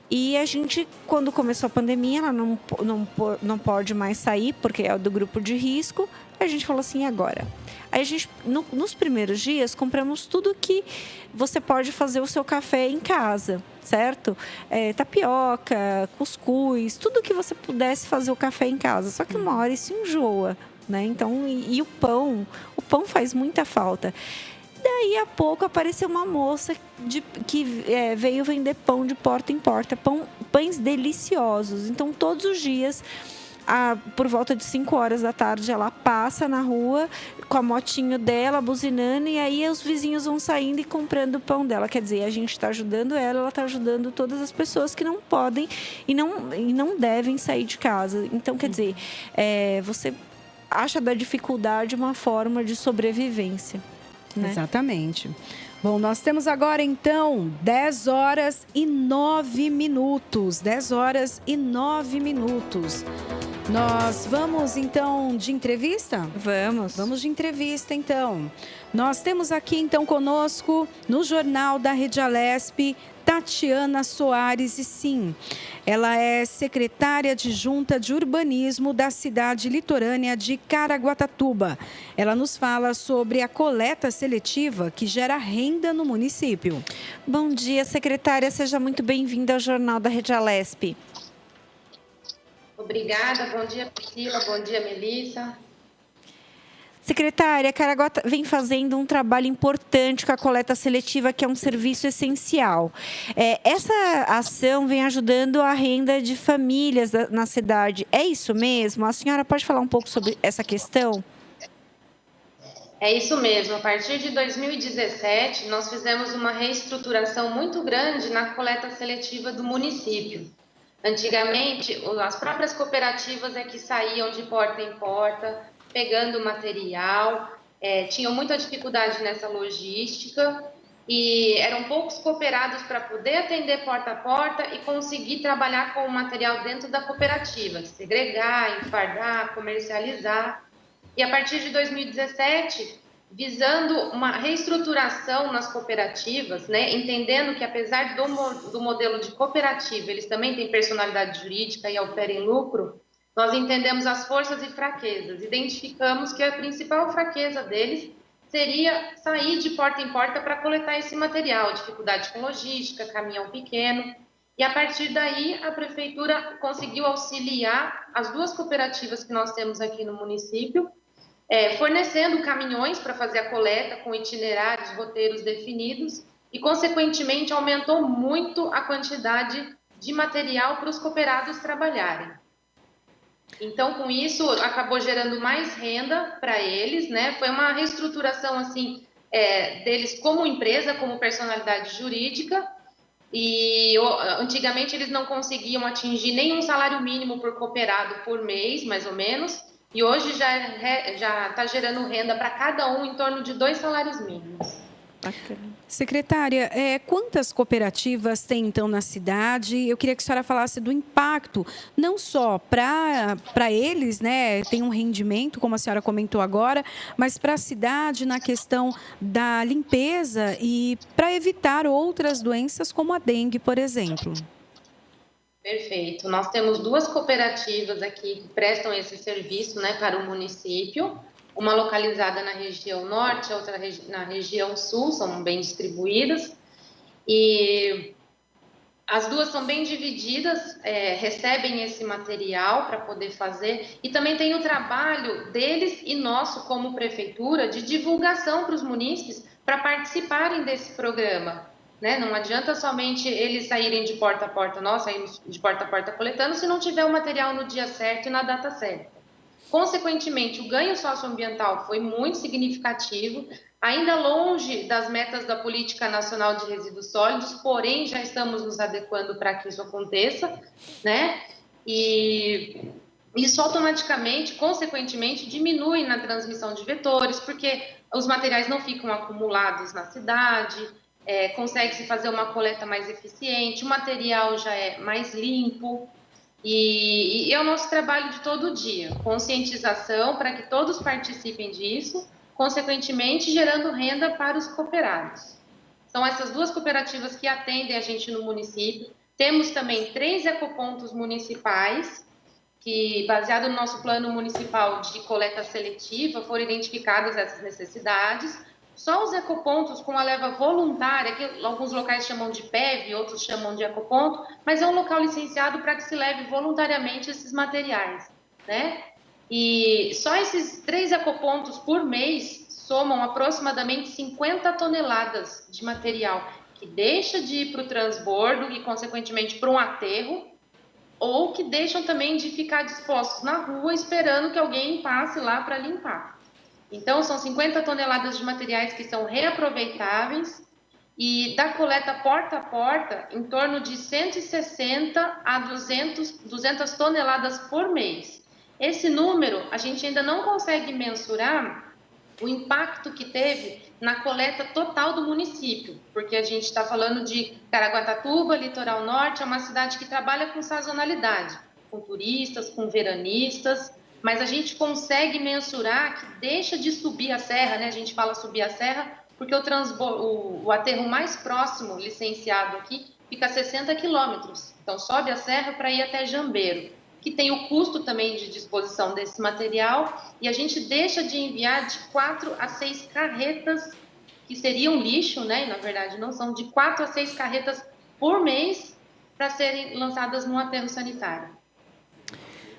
E a gente, quando começou a pandemia, ela não pode mais sair, porque é do grupo de risco. A gente falou assim, agora? Aí a gente, nos primeiros dias, compramos tudo que você pode fazer o seu café em casa, certo? Tapioca, cuscuz, tudo que você pudesse fazer o café em casa. Só que uma hora isso enjoa, né? Então, e o pão faz muita falta. Daí a pouco apareceu uma moça que veio vender pão de porta em porta, pães deliciosos. Então, todos os dias, por volta de 5 horas da tarde, ela passa na rua com a motinho dela, buzinando, e aí os vizinhos vão saindo e comprando o pão dela. Quer dizer, a gente está ajudando ela está ajudando todas as pessoas que não podem e não devem sair de casa. Então, quer dizer, você acha da dificuldade uma forma de sobrevivência. Né? Exatamente. Bom, nós temos agora, então, 10 horas e 9 minutos. 10 horas e 9 minutos. Nós vamos, então, de entrevista? Vamos. Vamos de entrevista, então. Nós temos aqui, então, conosco, no Jornal da Rede Alesp, Tatiana Soares, e sim, ela é secretária adjunta de urbanismo da cidade litorânea de Caraguatatuba. Ela nos fala sobre a coleta seletiva que gera renda no município. Bom dia, secretária. Seja muito bem-vinda ao Jornal da Rede Alesp. Obrigada. Bom dia, Priscila. Bom dia, Melissa. Secretária, Caraguá vem fazendo um trabalho importante com a coleta seletiva, que é um serviço essencial. Essa ação vem ajudando a renda de famílias na cidade. É isso mesmo? A senhora pode falar um pouco sobre essa questão? É isso mesmo. A partir de 2017, nós fizemos uma reestruturação muito grande na coleta seletiva do município. Antigamente, as próprias cooperativas é que saíam de porta em porta, pegando material, tinham muita dificuldade nessa logística e eram poucos cooperados para poder atender porta a porta e conseguir trabalhar com o material dentro da cooperativa, segregar, enfardar, comercializar. E a partir de 2017, visando uma reestruturação nas cooperativas, né, entendendo que apesar do modelo de cooperativa, eles também têm personalidade jurídica e oferem lucro, nós entendemos as forças e fraquezas, identificamos que a principal fraqueza deles seria sair de porta em porta para coletar esse material, dificuldade com logística, caminhão pequeno, e a partir daí a prefeitura conseguiu auxiliar as duas cooperativas que nós temos aqui no município, fornecendo caminhões para fazer a coleta com itinerários, roteiros definidos e, consequentemente, aumentou muito a quantidade de material para os cooperados trabalharem. Então, com isso, acabou gerando mais renda para eles, né? Foi uma reestruturação, assim, deles como empresa, como personalidade jurídica, e antigamente eles não conseguiam atingir nenhum salário mínimo por cooperado por mês, mais ou menos, e hoje já está gerando renda para cada um em torno de 2 salários mínimos. Secretária, quantas cooperativas tem, então, na cidade? Eu queria que a senhora falasse do impacto, não só para eles, né, tem um rendimento, como a senhora comentou agora, mas para a cidade na questão da limpeza e para evitar outras doenças como a dengue, por exemplo. Perfeito. Nós temos 2 cooperativas aqui que prestam esse serviço, né, para o município. Uma localizada na região norte, outra na região sul, são bem distribuídas. E as duas são bem divididas, recebem esse material para poder fazer. E também tem o trabalho deles e nosso, como prefeitura, de divulgação para os munícipes para participarem desse programa. Né? Não adianta somente eles saírem de porta a porta, nós saímos de porta a porta coletando, se não tiver o material no dia certo e na data certa. Consequentemente, o ganho socioambiental foi muito significativo, ainda longe das metas da Política Nacional de Resíduos Sólidos, porém já estamos nos adequando para que isso aconteça, né? E isso automaticamente, consequentemente, diminui na transmissão de vetores, porque os materiais não ficam acumulados na cidade, consegue-se fazer uma coleta mais eficiente, o material já é mais limpo. E é o nosso trabalho de todo dia, conscientização para que todos participem disso, consequentemente gerando renda para os cooperados. São essas 2 cooperativas que atendem a gente no município. Temos também 3 ecopontos municipais, que, baseado no nosso plano municipal de coleta seletiva, foram identificadas essas necessidades. Só os ecopontos com a leva voluntária, que alguns locais chamam de PEV, outros chamam de ecoponto, mas é um local licenciado para que se leve voluntariamente esses materiais, né? E só esses 3 ecopontos por mês somam aproximadamente 50 toneladas de material que deixa de ir para o transbordo e, consequentemente, para um aterro, ou que deixam também de ficar dispostos na rua esperando que alguém passe lá para limpar. Então, são 50 toneladas de materiais que são reaproveitáveis e da coleta porta a porta, em torno de 160 a 200 toneladas por mês. Esse número a gente ainda não consegue mensurar o impacto que teve na coleta total do município, porque a gente está falando de Caraguatatuba, Litoral Norte, é uma cidade que trabalha com sazonalidade, com turistas, com veranistas, mas a gente consegue mensurar que deixa de subir a serra, né? A gente fala subir a serra porque o aterro mais próximo, licenciado aqui, fica a 60 quilômetros. Então, sobe a serra para ir até Jambeiro, que tem o custo também de disposição desse material, e a gente deixa de enviar de 4 a 6 carretas, que seriam lixo, né? Na verdade, não são, de 4 a 6 carretas por mês para serem lançadas no aterro sanitário.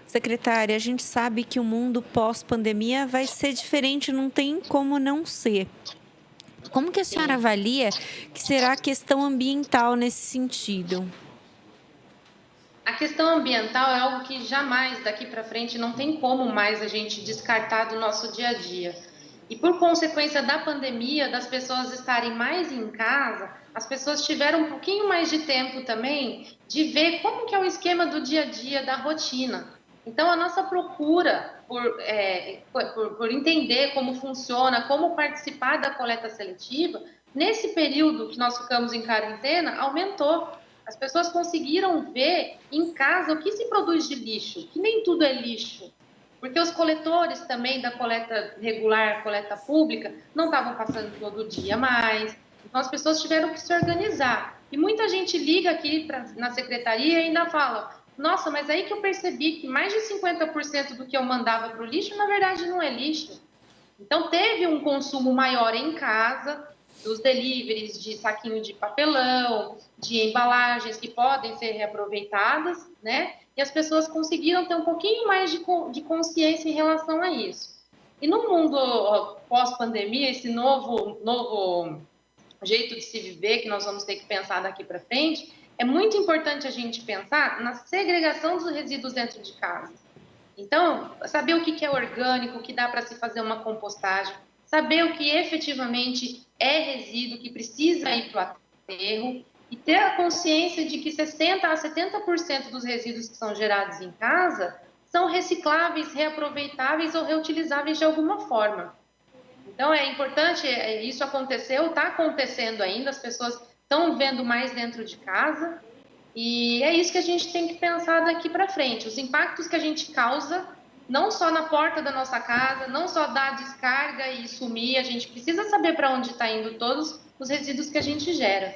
Secretária, a gente sabe que o mundo pós-pandemia vai ser diferente, não tem como não ser. Como que a senhora avalia que será a questão ambiental nesse sentido? A questão ambiental é algo que jamais, daqui para frente, não tem como mais a gente descartar do nosso dia a dia. E por consequência da pandemia, das pessoas estarem mais em casa, as pessoas tiveram um pouquinho mais de tempo também de ver como que é o esquema do dia a dia, da rotina. Então, a nossa procura por entender como funciona, como participar da coleta seletiva, nesse período que nós ficamos em quarentena, aumentou. As pessoas conseguiram ver em casa o que se produz de lixo, que nem tudo é lixo. Porque os coletores também da coleta regular, coleta pública, não estavam passando todo dia mais. Então, as pessoas tiveram que se organizar. E muita gente liga aqui na secretaria e ainda fala: nossa, mas aí que eu percebi que mais de 50% do que eu mandava para o lixo, na verdade, não é lixo. Então, teve um consumo maior em casa, dos deliveries de saquinho de papelão, de embalagens que podem ser reaproveitadas, né? E as pessoas conseguiram ter um pouquinho mais de consciência em relação a isso. E no mundo pós-pandemia, esse novo jeito de se viver que nós vamos ter que pensar daqui para frente, é muito importante a gente pensar na segregação dos resíduos dentro de casa. Então, saber o que é orgânico, o que dá para se fazer uma compostagem, saber o que efetivamente é resíduo, que precisa ir para o aterro, e ter a consciência de que 60% a 70% dos resíduos que são gerados em casa são recicláveis, reaproveitáveis ou reutilizáveis de alguma forma. Então, é importante, isso aconteceu, está acontecendo ainda, as pessoas estão vendo mais dentro de casa, e é isso que a gente tem que pensar daqui para frente, os impactos que a gente causa, não só na porta da nossa casa, não só dar descarga e sumir, a gente precisa saber para onde está indo todos os resíduos que a gente gera.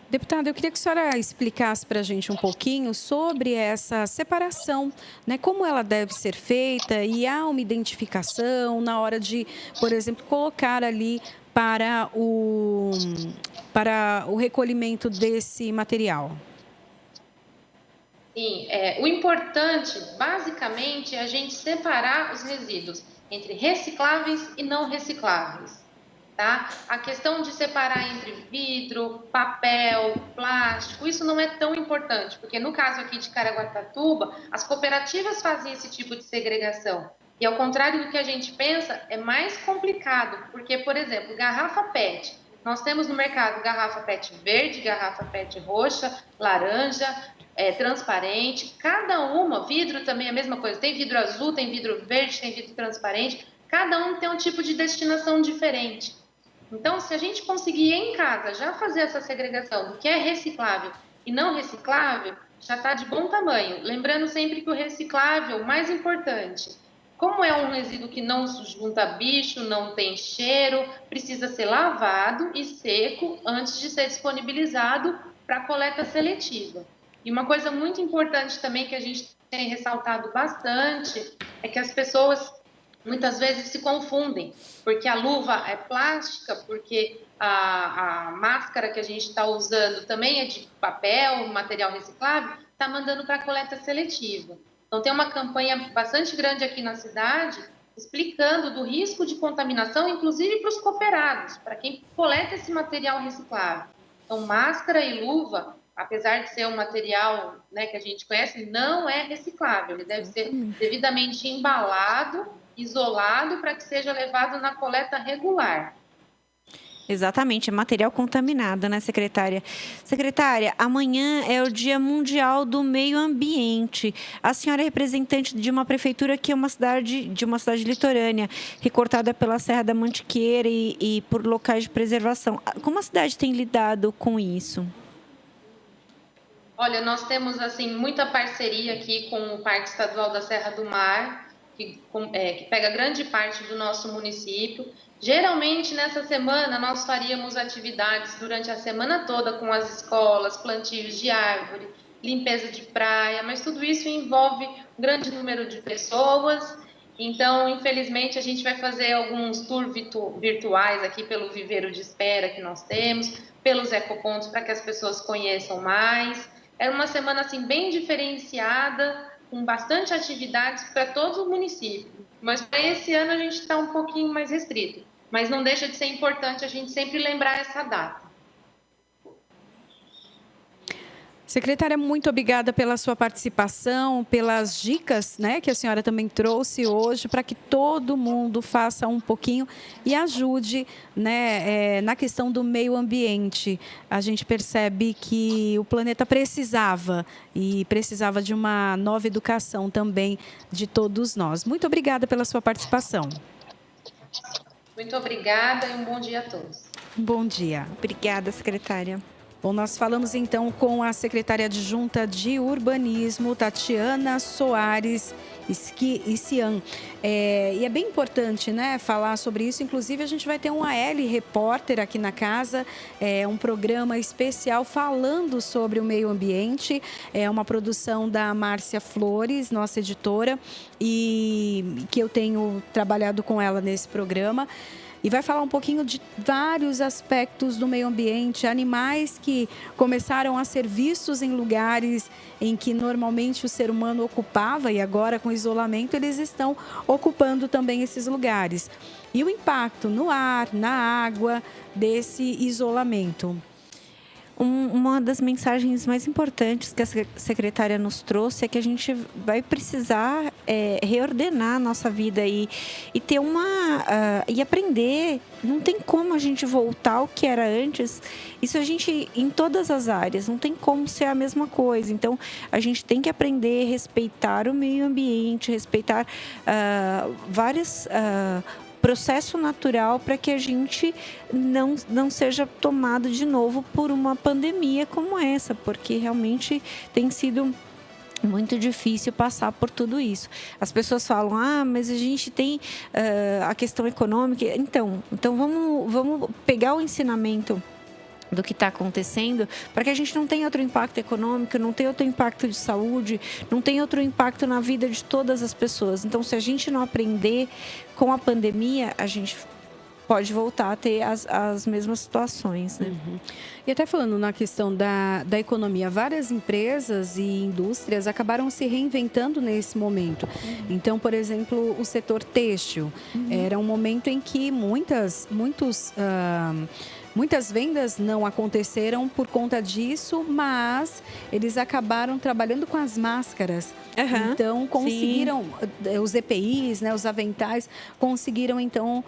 Deputada, eu queria que a senhora explicasse para a gente um pouquinho sobre essa separação, né? Como ela deve ser feita e há uma identificação na hora de, por exemplo, colocar ali para o recolhimento desse material. Sim, o importante, basicamente, é a gente separar os resíduos entre recicláveis e não recicláveis. Tá? A questão de separar entre vidro, papel, plástico, isso não é tão importante, porque no caso aqui de Caraguatatuba, as cooperativas fazem esse tipo de segregação. E ao contrário do que a gente pensa, é mais complicado, porque, por exemplo, garrafa PET. Nós temos no mercado garrafa PET verde, garrafa PET roxa, laranja, transparente. Cada uma, vidro também é a mesma coisa. Tem vidro azul, tem vidro verde, tem vidro transparente. Cada um tem um tipo de destinação diferente. Então, se a gente conseguir em casa já fazer essa segregação do que é reciclável e não reciclável, já está de bom tamanho. Lembrando sempre que o reciclável, mais importante, como é um resíduo que não junta bicho, não tem cheiro, precisa ser lavado e seco antes de ser disponibilizado para coleta seletiva. E uma coisa muito importante também que a gente tem ressaltado bastante é que as pessoas muitas vezes se confundem, porque a luva é plástica, porque a máscara que a gente está usando também é de papel, material reciclável, está mandando para a coleta seletiva. Então, tem uma campanha bastante grande aqui na cidade, explicando do risco de contaminação, inclusive para os cooperados, para quem coleta esse material reciclável. Então, máscara e luva, apesar de ser um material, né, que a gente conhece, não é reciclável. Ele deve ser devidamente embalado, isolado, para que seja levado na coleta regular. Exatamente, é material contaminado, né, secretária? Secretária, amanhã é o Dia Mundial do Meio Ambiente. A senhora é representante de uma prefeitura que é uma cidade litorânea, recortada pela Serra da Mantiqueira e por locais de preservação. Como a cidade tem lidado com isso? Olha, nós temos assim muita parceria aqui com o Parque Estadual da Serra do Mar, que pega grande parte do nosso município. Geralmente, nessa semana, nós faríamos atividades durante a semana toda com as escolas, plantios de árvore, limpeza de praia, mas tudo isso envolve um grande número de pessoas. Então, infelizmente, a gente vai fazer alguns tours virtuais aqui pelo viveiro de espera que nós temos, pelos ecopontos, para que as pessoas conheçam mais. É uma semana assim bem diferenciada, com bastante atividades para todo o município. Mas para esse ano a gente está um pouquinho mais restrito. Mas não deixa de ser importante a gente sempre lembrar essa data. Secretária, muito obrigada pela sua participação, pelas dicas, né, que a senhora também trouxe hoje, para que todo mundo faça um pouquinho e ajude, né, na questão do meio ambiente. A gente percebe que o planeta precisava de uma nova educação também de todos nós. Muito obrigada pela sua participação. Muito obrigada e um bom dia a todos. Um bom dia. Obrigada, secretária. Bom, nós falamos então com a secretária adjunta de Urbanismo, Tatiana Soares Ician. E é bem importante, né, falar sobre isso. Inclusive, a gente vai ter um AL Repórter aqui na casa, um programa especial falando sobre o meio ambiente. É uma produção da Márcia Flores, nossa editora, e que eu tenho trabalhado com ela nesse programa. E vai falar um pouquinho de vários aspectos do meio ambiente, animais que começaram a ser vistos em lugares em que normalmente o ser humano ocupava e agora com o isolamento eles estão ocupando também esses lugares. E o impacto no ar, na água desse isolamento. Uma das mensagens mais importantes que a secretária nos trouxe é que a gente vai precisar reordenar a nossa vida e ter e aprender. Não tem como a gente voltar ao que era antes. Isso a gente, em todas as áreas, não tem como ser a mesma coisa. Então, a gente tem que aprender a respeitar o meio ambiente, respeitar várias processo natural para que a gente não seja tomado de novo por uma pandemia como essa, porque realmente tem sido muito difícil passar por tudo isso. As pessoas falam, mas a gente tem a questão econômica. Então vamos pegar o ensinamento do que está acontecendo, para que a gente não tenha outro impacto econômico, não tenha outro impacto de saúde, não tenha outro impacto na vida de todas as pessoas. Então, se a gente não aprender com a pandemia, a gente pode voltar a ter as mesmas situações, né? Uhum. E até falando na questão da economia, várias empresas e indústrias acabaram se reinventando nesse momento. Então, por exemplo, o setor têxtil era um momento em que muitas vendas não aconteceram por conta disso, mas eles acabaram trabalhando com as máscaras. Então, conseguiram, os EPIs, né, os aventais, conseguiram, então,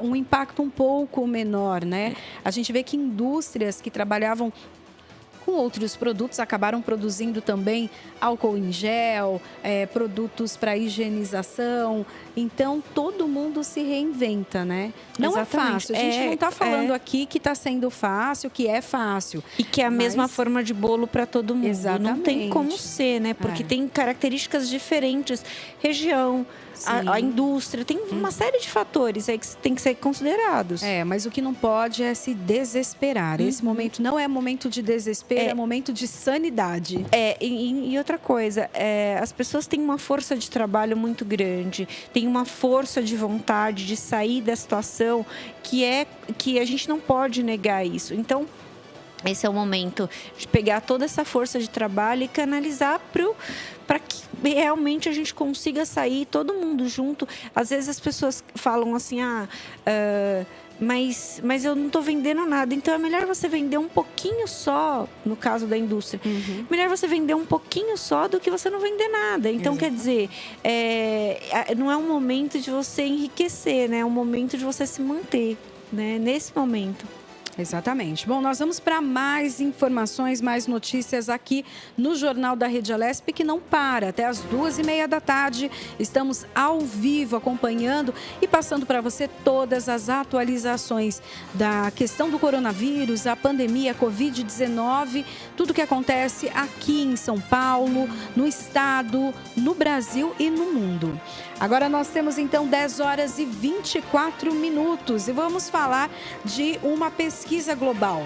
um impacto um pouco menor, né? A gente vê que indústrias que trabalhavam com outros produtos acabaram produzindo também álcool em gel, produtos para higienização. Então, todo mundo se reinventa, né? Não Exatamente. É fácil. A gente não está falando aqui que está sendo fácil, que é fácil. E que é a mesma forma de bolo para todo mundo. Exatamente. Não tem como ser, né? Porque tem características diferentes. Região, a indústria, tem uma série de fatores aí que tem que ser considerados. Mas o que não pode é se desesperar. Esse momento não é momento de desespero, é momento de sanidade. E outra coisa, as pessoas têm uma força de trabalho muito grande, têm uma força de vontade de sair da situação que a gente não pode negar isso. Então, esse é o momento de pegar toda essa força de trabalho e canalizar para que realmente a gente consiga sair todo mundo junto. Às vezes as pessoas falam assim, mas eu não estou vendendo nada. Então é melhor você vender um pouquinho só, no caso da indústria. Melhor você vender um pouquinho só do que você não vender nada. Então, quer dizer, não é um momento de você enriquecer, né? É um momento de você se manter. né, nesse momento. Exatamente. Bom, nós vamos para mais informações, mais notícias aqui no Jornal da Rede Alesp, que não para. Até as 2h30 da tarde, estamos ao vivo acompanhando e passando para você todas as atualizações da questão do coronavírus, a pandemia, a Covid-19, tudo que acontece aqui em São Paulo, no estado, no Brasil e no mundo. Agora nós temos então 10h24 e vamos falar de uma pesquisa global.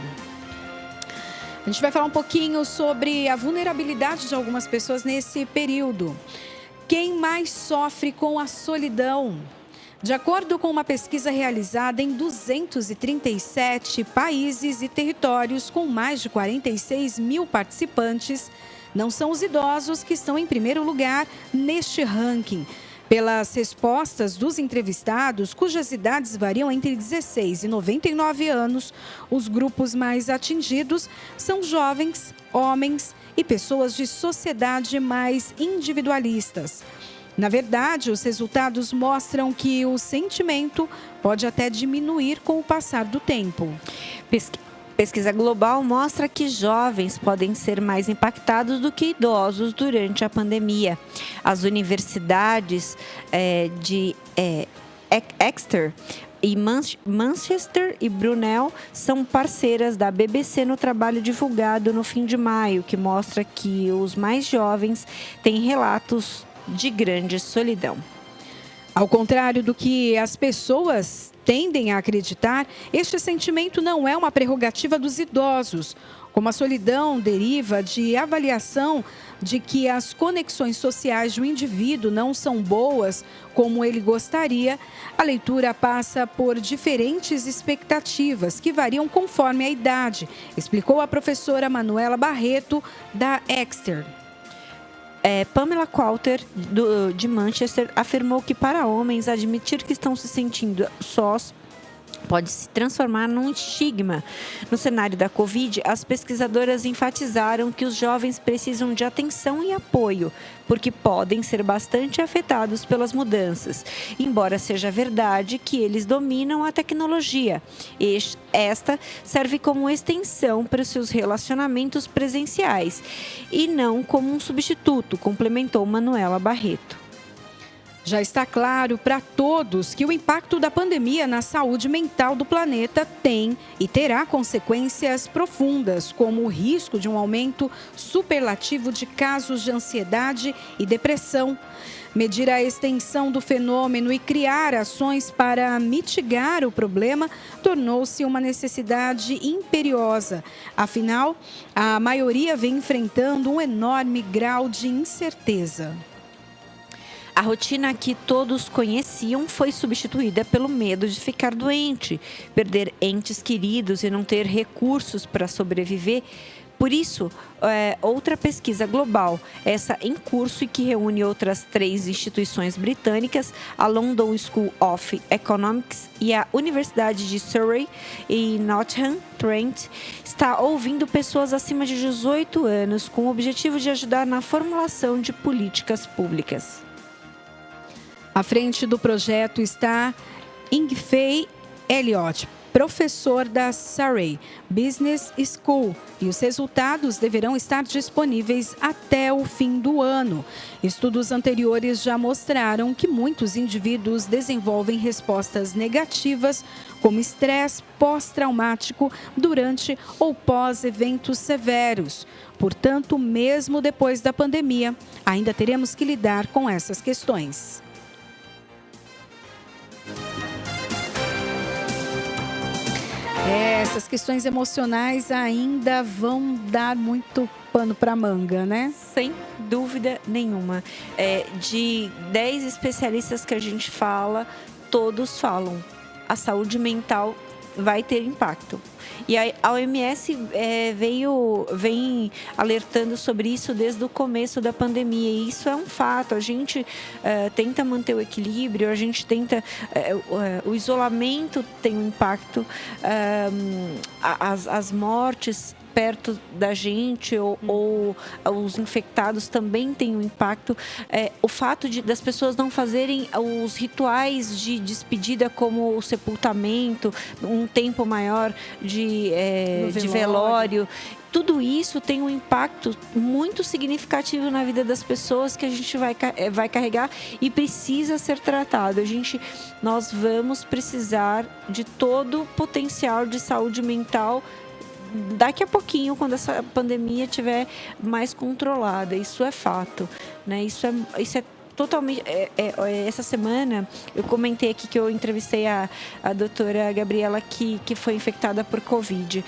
A gente vai falar um pouquinho sobre a vulnerabilidade de algumas pessoas nesse período. Quem mais sofre com a solidão? De acordo com uma pesquisa realizada em 237 países e territórios com mais de 46 mil participantes, não são os idosos que estão em primeiro lugar neste ranking. Pelas respostas dos entrevistados, cujas idades variam entre 16 e 99 anos, os grupos mais atingidos são jovens, homens e pessoas de sociedade mais individualistas. Na verdade, os resultados mostram que o sentimento pode até diminuir com o passar do tempo. Pesquisa global mostra que jovens podem ser mais impactados do que idosos durante a pandemia. As universidades de Exeter e Manchester e Brunel são parceiras da BBC no trabalho divulgado no fim de maio, que mostra que os mais jovens têm relatos de grande solidão. Ao contrário do que as pessoas tendem a acreditar, este sentimento não é uma prerrogativa dos idosos. Como a solidão deriva de avaliação de que as conexões sociais do indivíduo não são boas como ele gostaria, a leitura passa por diferentes expectativas que variam conforme a idade, explicou a professora Manuela Barreto, da Exeter. Pamela Coulter, de Manchester, afirmou que para homens admitir que estão se sentindo sós pode se transformar num estigma. No cenário da Covid, as pesquisadoras enfatizaram que os jovens precisam de atenção e apoio, porque podem ser bastante afetados pelas mudanças, embora seja verdade que eles dominam a tecnologia. Esta serve como extensão para os seus relacionamentos presenciais e não como um substituto, complementou Manuela Barreto. Já está claro para todos que o impacto da pandemia na saúde mental do planeta tem e terá consequências profundas, como o risco de um aumento superlativo de casos de ansiedade e depressão. Medir a extensão do fenômeno e criar ações para mitigar o problema tornou-se uma necessidade imperiosa. Afinal, a maioria vem enfrentando um enorme grau de incerteza. A rotina que todos conheciam foi substituída pelo medo de ficar doente, perder entes queridos e não ter recursos para sobreviver. Por isso, outra pesquisa global, essa em curso e que reúne outras 3 instituições britânicas, a London School of Economics e a Universidade de Surrey e Nottingham Trent, está ouvindo pessoas acima de 18 anos com o objetivo de ajudar na formulação de políticas públicas. À frente do projeto está Ingfei Elliott, professor da Surrey Business School, e os resultados deverão estar disponíveis até o fim do ano. Estudos anteriores já mostraram que muitos indivíduos desenvolvem respostas negativas, como estresse pós-traumático durante ou pós-eventos severos. Portanto, mesmo depois da pandemia, ainda teremos que lidar com essas questões. Essas questões emocionais ainda vão dar muito pano para manga, né? Sem dúvida nenhuma. De 10 especialistas que a gente fala, todos falam. A saúde mental vai ter impacto. E a OMS vem alertando sobre isso desde o começo da pandemia. E isso é um fato. A gente tenta manter o equilíbrio, a gente tenta... o isolamento tem um impacto. As mortes perto da gente ou os infectados também têm um impacto. O fato das pessoas não fazerem os rituais de despedida, como o sepultamento, um tempo maior de velório. Tudo isso tem um impacto muito significativo na vida das pessoas que a gente vai carregar e precisa ser tratado. Nós vamos precisar de todo o potencial de saúde mental daqui a pouquinho, quando essa pandemia estiver mais controlada. Isso é fato, né? Isso é totalmente... essa semana, eu comentei aqui que eu entrevistei a doutora Gabriela, que foi infectada por Covid.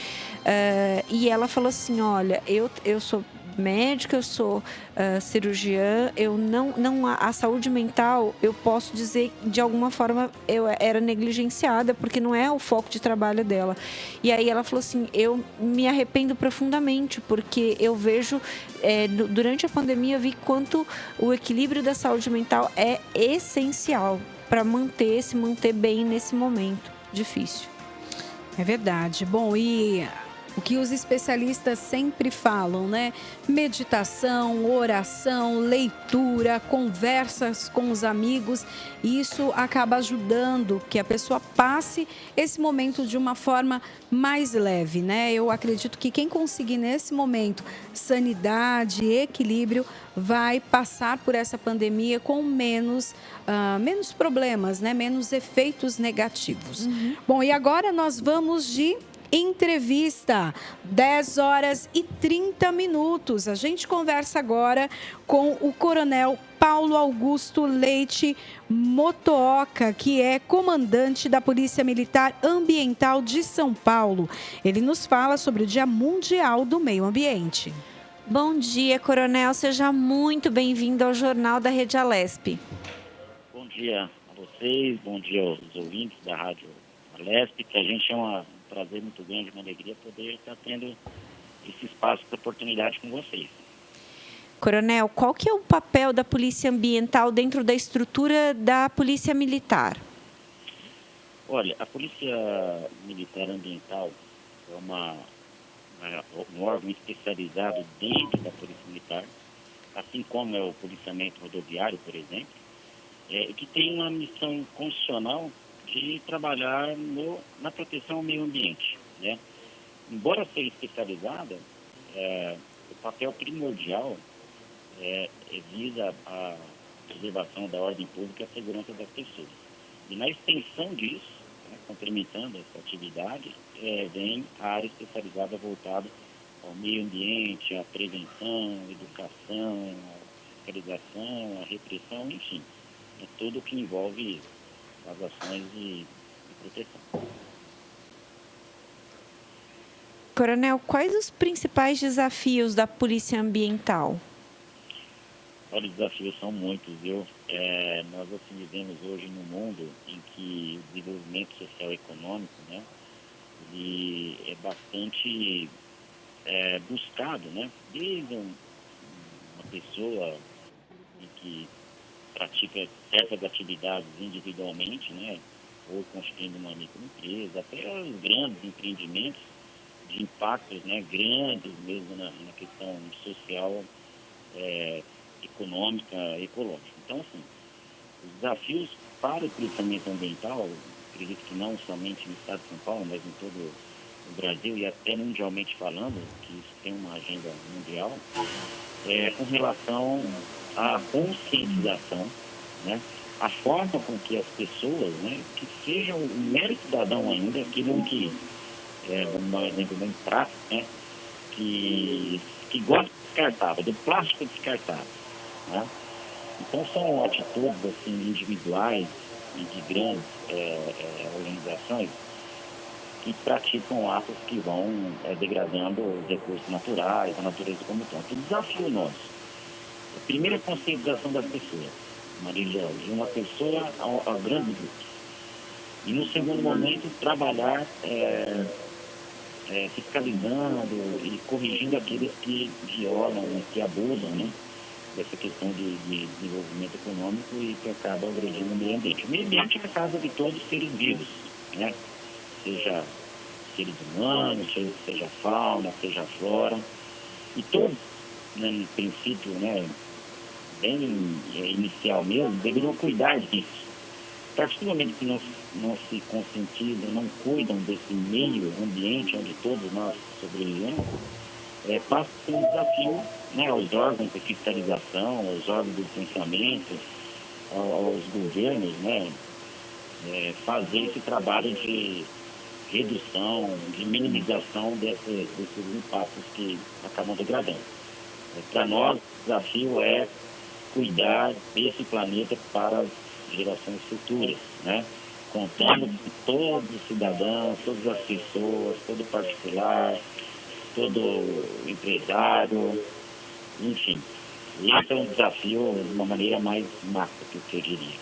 E ela falou assim, olha, eu sou médica, eu sou cirurgiã, a saúde mental, eu posso dizer, de alguma forma, eu era negligenciada, porque não é o foco de trabalho dela. E aí ela falou assim, eu me arrependo profundamente, porque eu vejo, durante a pandemia, eu vi quanto o equilíbrio da saúde mental é essencial para se manter bem nesse momento difícil. É verdade. Bom, e o que os especialistas sempre falam, né? Meditação, oração, leitura, conversas com os amigos, isso acaba ajudando que a pessoa passe esse momento de uma forma mais leve, né? Eu acredito que quem conseguir nesse momento sanidade e equilíbrio vai passar por essa pandemia com menos problemas, né? Menos efeitos negativos. Bom, e agora nós vamos de entrevista, 10 horas e 30 minutos. A gente conversa agora com o Coronel Paulo Augusto Leite Motooka, que é comandante da Polícia Militar Ambiental de São Paulo. Ele nos fala sobre o Dia Mundial do Meio Ambiente. Bom dia, Coronel. Seja muito bem-vindo ao Jornal da Rede Alesp. Bom dia a vocês, bom dia aos ouvintes da Rádio Alesp, que a gente é um prazer muito grande, uma alegria poder estar tendo esse espaço, essa oportunidade com vocês. Coronel, qual que é o papel da Polícia Ambiental dentro da estrutura da Polícia Militar? Olha, a Polícia Militar Ambiental é um órgão especializado dentro da Polícia Militar, assim como é o policiamento rodoviário, por exemplo, que tem uma missão constitucional de trabalhar na proteção ao meio ambiente, né? Embora seja especializada, o papel primordial visa a preservação da ordem pública e a segurança das pessoas. E na extensão disso, complementando essa atividade, vem a área especializada voltada ao meio ambiente, à prevenção, à educação, à fiscalização, à repressão, enfim, tudo que envolve as ações de proteção. Coronel, quais os principais desafios da Polícia Ambiental? Olha, os desafios são muitos, viu? Nós vivemos hoje num mundo em que o desenvolvimento social e econômico, né, e é bastante buscado, né? Desde uma pessoa que pratica certas atividades individualmente, né, ou constituindo uma microempresa, até os grandes empreendimentos de impactos, né, grandes mesmo na questão social, econômica, ecológica. Então, assim, os desafios para o policiamento ambiental, acredito que não somente no estado de São Paulo, mas em todo o Brasil e até mundialmente falando, que isso tem uma agenda mundial, com relação à conscientização, né, a forma com que as pessoas, né, que seja o mero cidadão ainda, aquilo que, vamos dar um exemplo bem prático, né, que gosta de descartável, do plástico descartável, né? Então são atitudes assim, individuais e de grandes organizações que praticam atos que vão degradando os recursos naturais, a natureza como um todo. O desafio nosso, a primeira conscientização das pessoas, Maria, de uma pessoa a grandes grupos. E no segundo momento, trabalhar fiscalizando e corrigindo aqueles que violam, que abusam, né, dessa questão de desenvolvimento econômico e que acaba agredindo o meio ambiente. O meio ambiente é a casa de todos os seres vivos, né? Seja seres humanos, seja fauna, seja flora, e todos, né, no princípio, né, bem inicial mesmo, deveriam cuidar disso. A partir do momento que não se conscientizam, não cuidam desse meio ambiente onde todos nós sobrevivemos, passa a ser um desafio, né, aos órgãos de fiscalização, aos órgãos de licenciamento, aos governos, né, fazer esse trabalho de redução, de minimização desses impactos que acabam degradando. Para nós, o desafio é cuidar desse planeta para as gerações futuras, né? Contando com todos os cidadãos, todas as pessoas, todo particular, todo empresário, enfim. Esse é um desafio de uma maneira mais macro, que eu diria.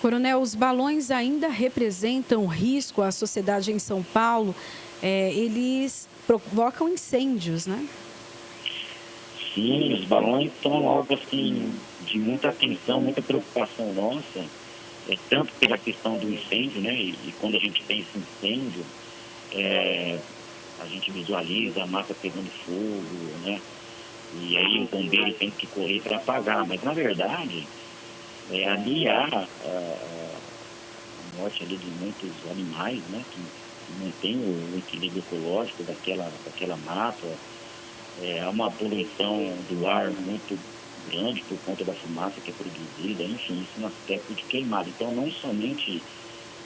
Coronel, os balões ainda representam risco à sociedade em São Paulo? Eles provocam incêndios, né? Sim, os balões são algo assim de muita atenção, muita preocupação nossa, tanto pela questão do incêndio, né? E quando a gente tem esse incêndio, a gente visualiza a mata pegando fogo, né? E aí o bombeiro tem que correr para apagar, mas na verdade ali há a morte ali de muitos animais, né? Que mantém o equilíbrio ecológico daquela mata. Há uma poluição do ar muito grande por conta da fumaça que é produzida, enfim, isso no aspecto de queimada. Então, não somente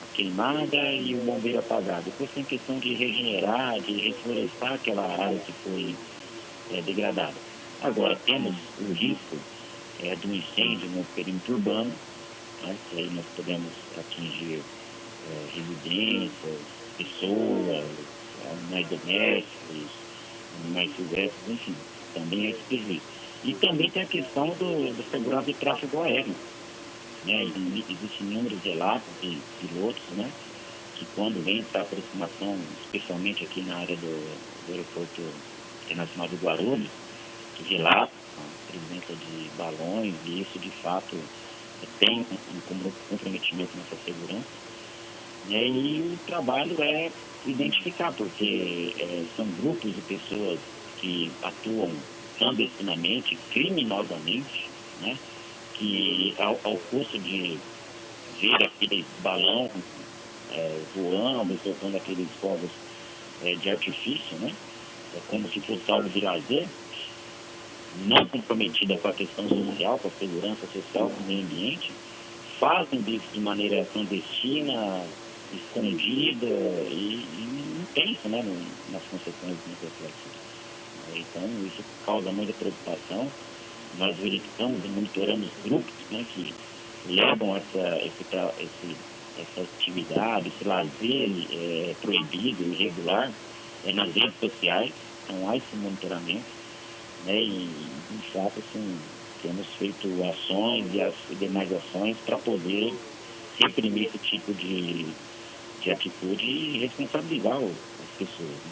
a queimada e o bombeiro apagar, depois tem questão de regenerar, de reflorestar aquela área que foi degradada. Agora, temos o risco do incêndio no perímetro urbano, né, que aí nós podemos atingir residências, pessoas, animais domésticos, animais silvestres, enfim, também é esse prejuízo. E também tem a questão da segurança do tráfego aéreo, né? Existem inúmeros relatos de pilotos, né, que quando vem para aproximação, especialmente aqui na área do aeroporto internacional de Guarulhos, que relatam a presença de balões, e isso de fato tem um comprometimento nessa segurança. E o trabalho é identificar, porque são grupos de pessoas que atuam clandestinamente, criminosamente, né? Que ao custo de ver aquele balão voando, soltando aqueles fogos de artifício, né? Como se fosse algo de lazer, não comprometida com a questão social, com a segurança social, com o meio ambiente, fazem disso de maneira clandestina, escondida e não pensa, né, nas consequências do reflexo. Então, isso causa muita preocupação. Nós verificamos e monitoramos grupos, né, que levam essa atividade, esse lazer proibido, irregular, nas redes sociais. Então, há esse monitoramento, né, e, de fato, assim, temos feito ações e demais ações para poder reprimir esse tipo de atitude e responsabilizar as pessoas, né?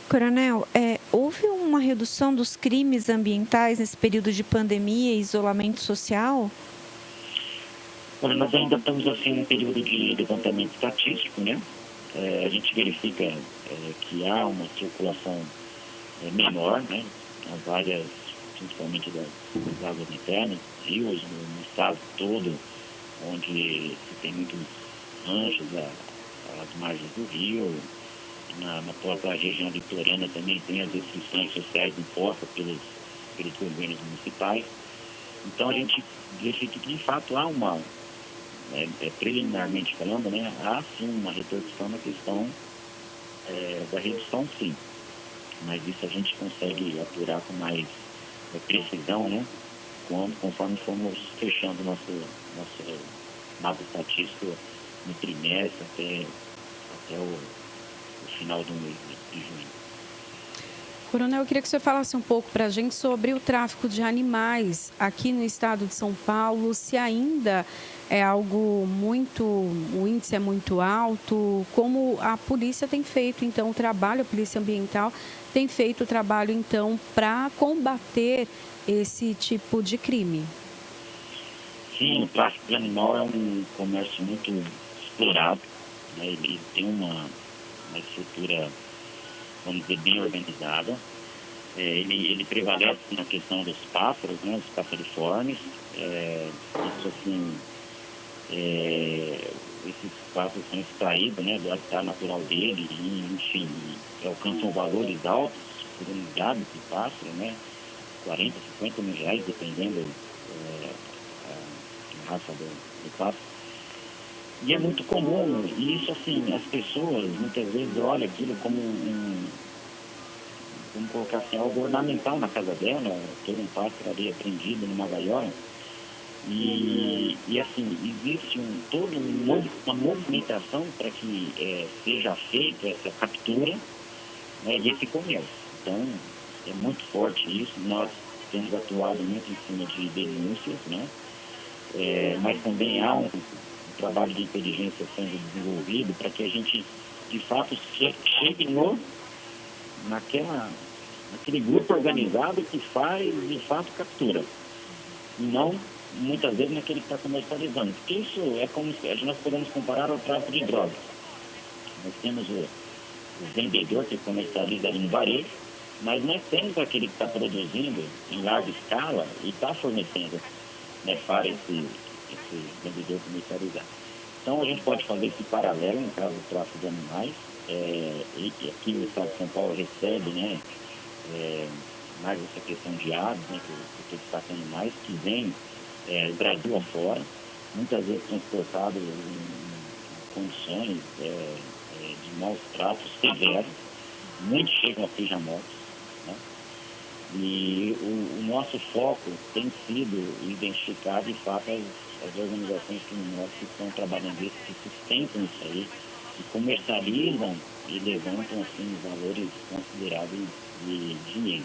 Coronel, houve uma redução dos crimes ambientais nesse período de pandemia e isolamento social? Olha, nós ainda estamos assim num período de levantamento estatístico, né? A gente verifica que há uma circulação menor, né? Nas áreas, principalmente das águas internas, rios, no estado todo, onde se tem muitos ranchos às margens do rio. Na própria região litorânea também tem as restrições sociais impostas pelos governos municipais. Então a gente verifica que de fato há uma, preliminarmente falando, né, há sim uma repercussão na questão da redução, sim. Mas isso a gente consegue apurar com mais precisão, né, conforme formos fechando nosso mapa estatístico no trimestre até o final do mês de junho. Coronel, eu queria que você falasse um pouco para a gente sobre o tráfico de animais aqui no estado de São Paulo, se ainda é algo o índice é muito alto, como a polícia tem feito, então, o trabalho, a polícia ambiental tem feito o trabalho, então, para combater esse tipo de crime. Sim, o tráfico de animal é um comércio muito explorado, né? Ele tem uma estrutura, vamos dizer, bem organizada. Ele prevalece na questão dos pássaros, né, os passeriformes. Isso, assim, esses pássaros são extraídos, né, do habitat natural dele e, enfim, alcançam valores altos por unidade de pássaro, né, 40, 50 mil reais, dependendo da raça do pássaro. E é muito comum, e isso, assim, as pessoas muitas vezes olham aquilo como vamos colocar assim, algo ornamental na casa dela, ter um pássaro ali prendido numa gaiola. E assim, existe toda uma movimentação para que seja feita essa captura, né, e esse comércio. Então, é muito forte isso. Nós temos atuado muito em cima de denúncias, né? Mas também há um trabalho de inteligência sendo desenvolvido para que a gente, de fato, chegue naquele grupo organizado que faz, de fato, captura. E não, muitas vezes, naquele que está comercializando. Porque isso é como se nós podemos comparar ao tráfico de drogas. Nós temos o vendedor que comercializa ali no varejo, mas nós temos aquele que está produzindo em larga escala e está fornecendo, né, para esse vendedor comercializar. Então, a gente pode fazer esse paralelo no caso do tráfico de animais. E aqui o Estado de São Paulo recebe, né, mais essa questão de aves, né, que eu estou destacando mais, que vem do Brasil afora, muitas vezes transportado em condições de maus tratos severos, muitos chegam a ser já mortos, né? E o nosso foco tem sido identificar, de fato, as organizações criminosas que estão trabalhando isso, que sustentam isso aí, que comercializam e levantam, assim, valores consideráveis de dinheiro.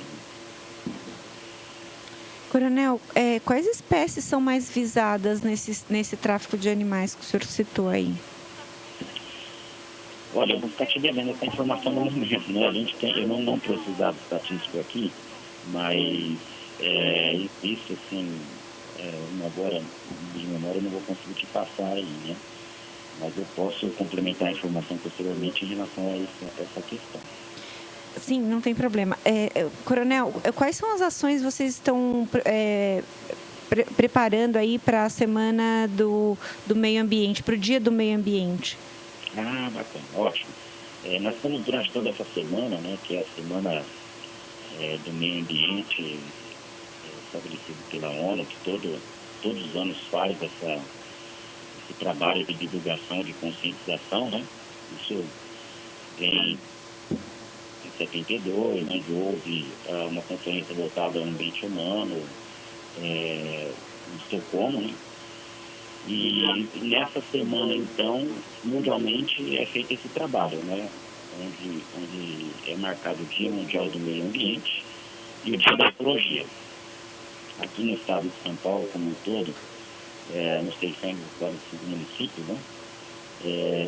Coronel, quais espécies são mais visadas nesse tráfico de animais que o senhor citou aí? Olha, eu vou ficar te devendo essa informação no momento, né? Eu não trouxe os dados estatísticos aqui, mas isso, assim, agora, de memória, eu não vou conseguir te passar aí, né? Mas eu posso complementar a informação posteriormente em relação a essa questão. Sim, não tem problema. Coronel, quais são as ações que vocês estão preparando aí para a semana do meio ambiente, para o Dia do Meio Ambiente? Ah, bacana, ótimo. Nós estamos durante toda essa semana, né, que é a semana do meio ambiente estabelecido pela ONU, que todos os anos faz esse trabalho de divulgação, de conscientização, né? Isso vem em 72, onde houve uma conferência voltada ao ambiente humano, em Estocolmo, né? E nessa semana, então, mundialmente é feito esse trabalho, né? Onde é marcado o Dia Mundial do Meio Ambiente e o Dia da Ecologia. Aqui no estado de São Paulo, como um todo, nos 645 municípios, né?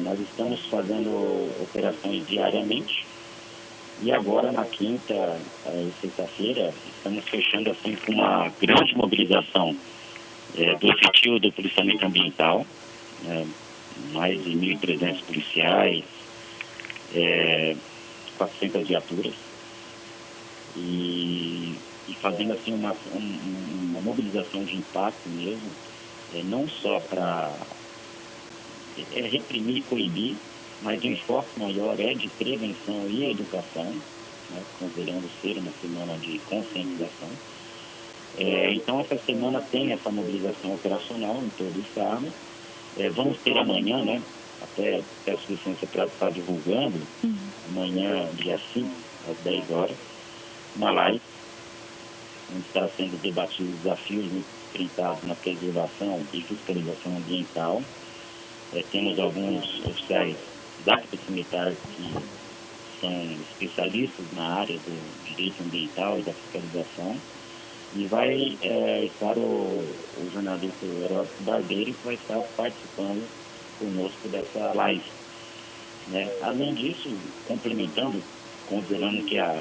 Nós estamos fazendo operações diariamente e agora, na quinta e sexta-feira, estamos fechando assim com uma grande mobilização do efetivo do policiamento ambiental, mais de 1.300 policiais, 400 viaturas, e fazendo assim uma mobilização de impacto mesmo, não só para reprimir e coibir, mas o enfoque maior de prevenção e educação, né, considerando ser uma semana de conscientização. Então, essa semana tem essa mobilização operacional em todo o estado. Vamos ter amanhã, né? Até peço licença para estar divulgando, amanhã, dia 5, às 10 horas, uma live, onde está sendo debatido os desafios enfrentados na preservação e fiscalização ambiental. Temos alguns oficiais da Polícia Militar que são especialistas na área do direito ambiental e da fiscalização. E vai estar o jornalista Heródoto Barbeiro, que vai estar participando conosco dessa live, né? Além disso, complementando, considerando que há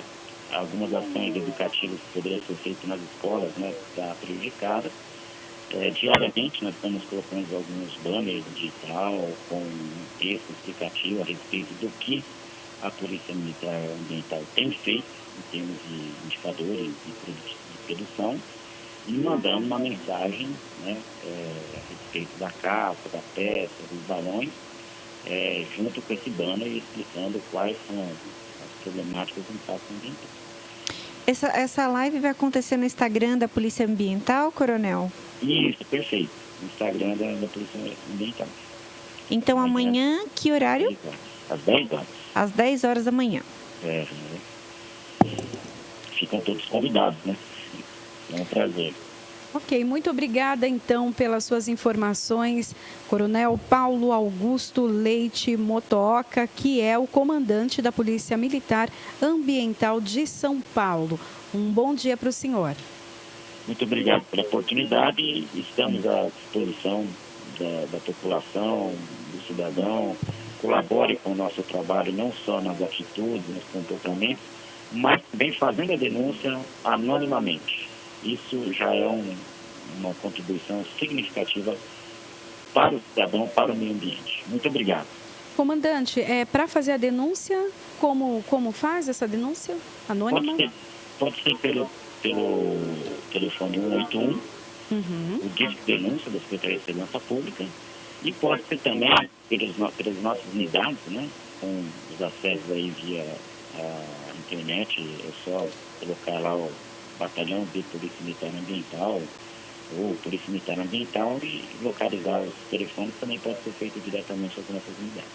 algumas ações educativas que poderiam ser feitas nas escolas, né, que está prejudicada, diariamente nós estamos colocando alguns banners digital com um texto explicativo a respeito do que a Polícia Militar Ambiental tem feito em termos de indicadores de produção, e mandando uma mensagem, né, a respeito da caça, da pesca, dos balões, junto com esse banner e explicando quais são as problemáticas do impacto ambiental. Essa live vai acontecer no Instagram da Polícia Ambiental, Coronel? Isso, perfeito. No Instagram da Polícia Ambiental. Então amanhã, que horário? Às 10 horas. Às 10 horas da manhã. Ficam todos convidados, né? É um prazer. Ok, muito obrigada então pelas suas informações, Coronel Paulo Augusto Leite Motooka, que é o comandante da Polícia Militar Ambiental de São Paulo. Um bom dia para o senhor. Muito obrigado pela oportunidade. Estamos à disposição da população, do cidadão. Colabore com o nosso trabalho, não só nas atitudes, nos comportamentos, mas também fazendo a denúncia anonimamente. Isso já é uma contribuição significativa para o cidadão, para o meio ambiente. Muito obrigado. Comandante, para fazer a denúncia, como faz essa denúncia anônima? Pode ser pelo telefone 181, o Disque Denúncia da Secretaria de Segurança Pública, e pode ser também pelas nossas unidades, né, com os acessos aí via a internet. É só colocar lá o Batalhão de Polícia Militar Ambiental ou Polícia Militar Ambiental e localizar os telefones. Também pode ser feito diretamente às nossas unidades.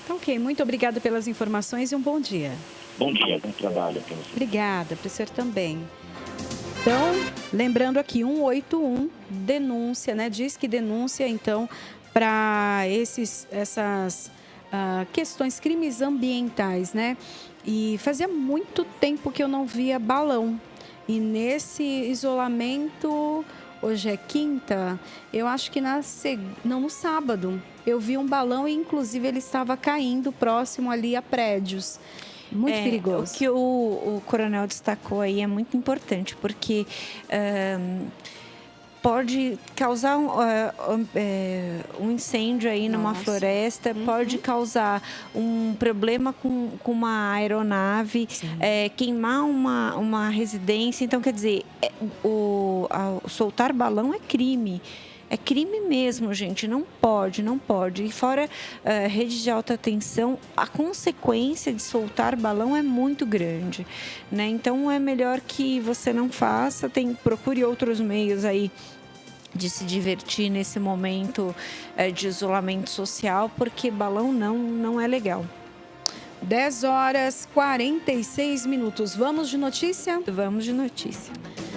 Ok, muito obrigada pelas informações e um bom dia. Bom dia, bom trabalho para você. Obrigada, para o senhor também. Então, lembrando aqui, 181, denúncia, né? Diz que denúncia, então, para essas questões, crimes ambientais, né? E fazia muito tempo que eu não via balão. E nesse isolamento, hoje é quinta, eu acho que no sábado, eu vi um balão e, inclusive, ele estava caindo próximo ali a prédios. Muito perigoso. O que o coronel destacou aí é muito importante, porque pode causar um incêndio aí numa floresta, pode causar um problema com uma aeronave, queimar uma residência. Então, quer dizer, soltar balão é crime. É crime mesmo, gente. Não pode. E fora rede de alta tensão, a consequência de soltar balão é muito grande, né? Então, é melhor que você não faça. Procure outros meios aí de se divertir nesse momento de isolamento social, porque balão não é legal. 10 horas 46 minutos. Vamos de notícia? Vamos de notícia.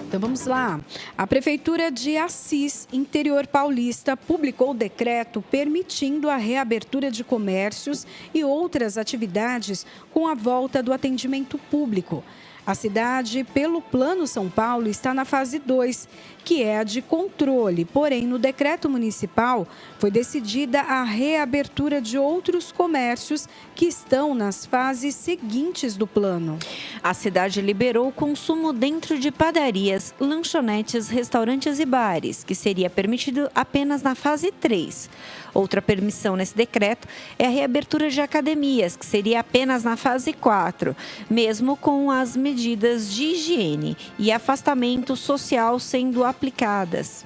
Então vamos lá. A Prefeitura de Assis, interior paulista, publicou o decreto permitindo a reabertura de comércios e outras atividades com a volta do atendimento público. A cidade, pelo Plano São Paulo, está na fase 2, que é a de controle. Porém, no decreto municipal, foi decidida a reabertura de outros comércios que estão nas fases seguintes do plano. A cidade liberou o consumo dentro de padarias, lanchonetes, restaurantes e bares, que seria permitido apenas na fase 3. Outra permissão nesse decreto é a reabertura de academias, que seria apenas na fase 4, mesmo com as medidas de higiene e afastamento social sendo aplicadas.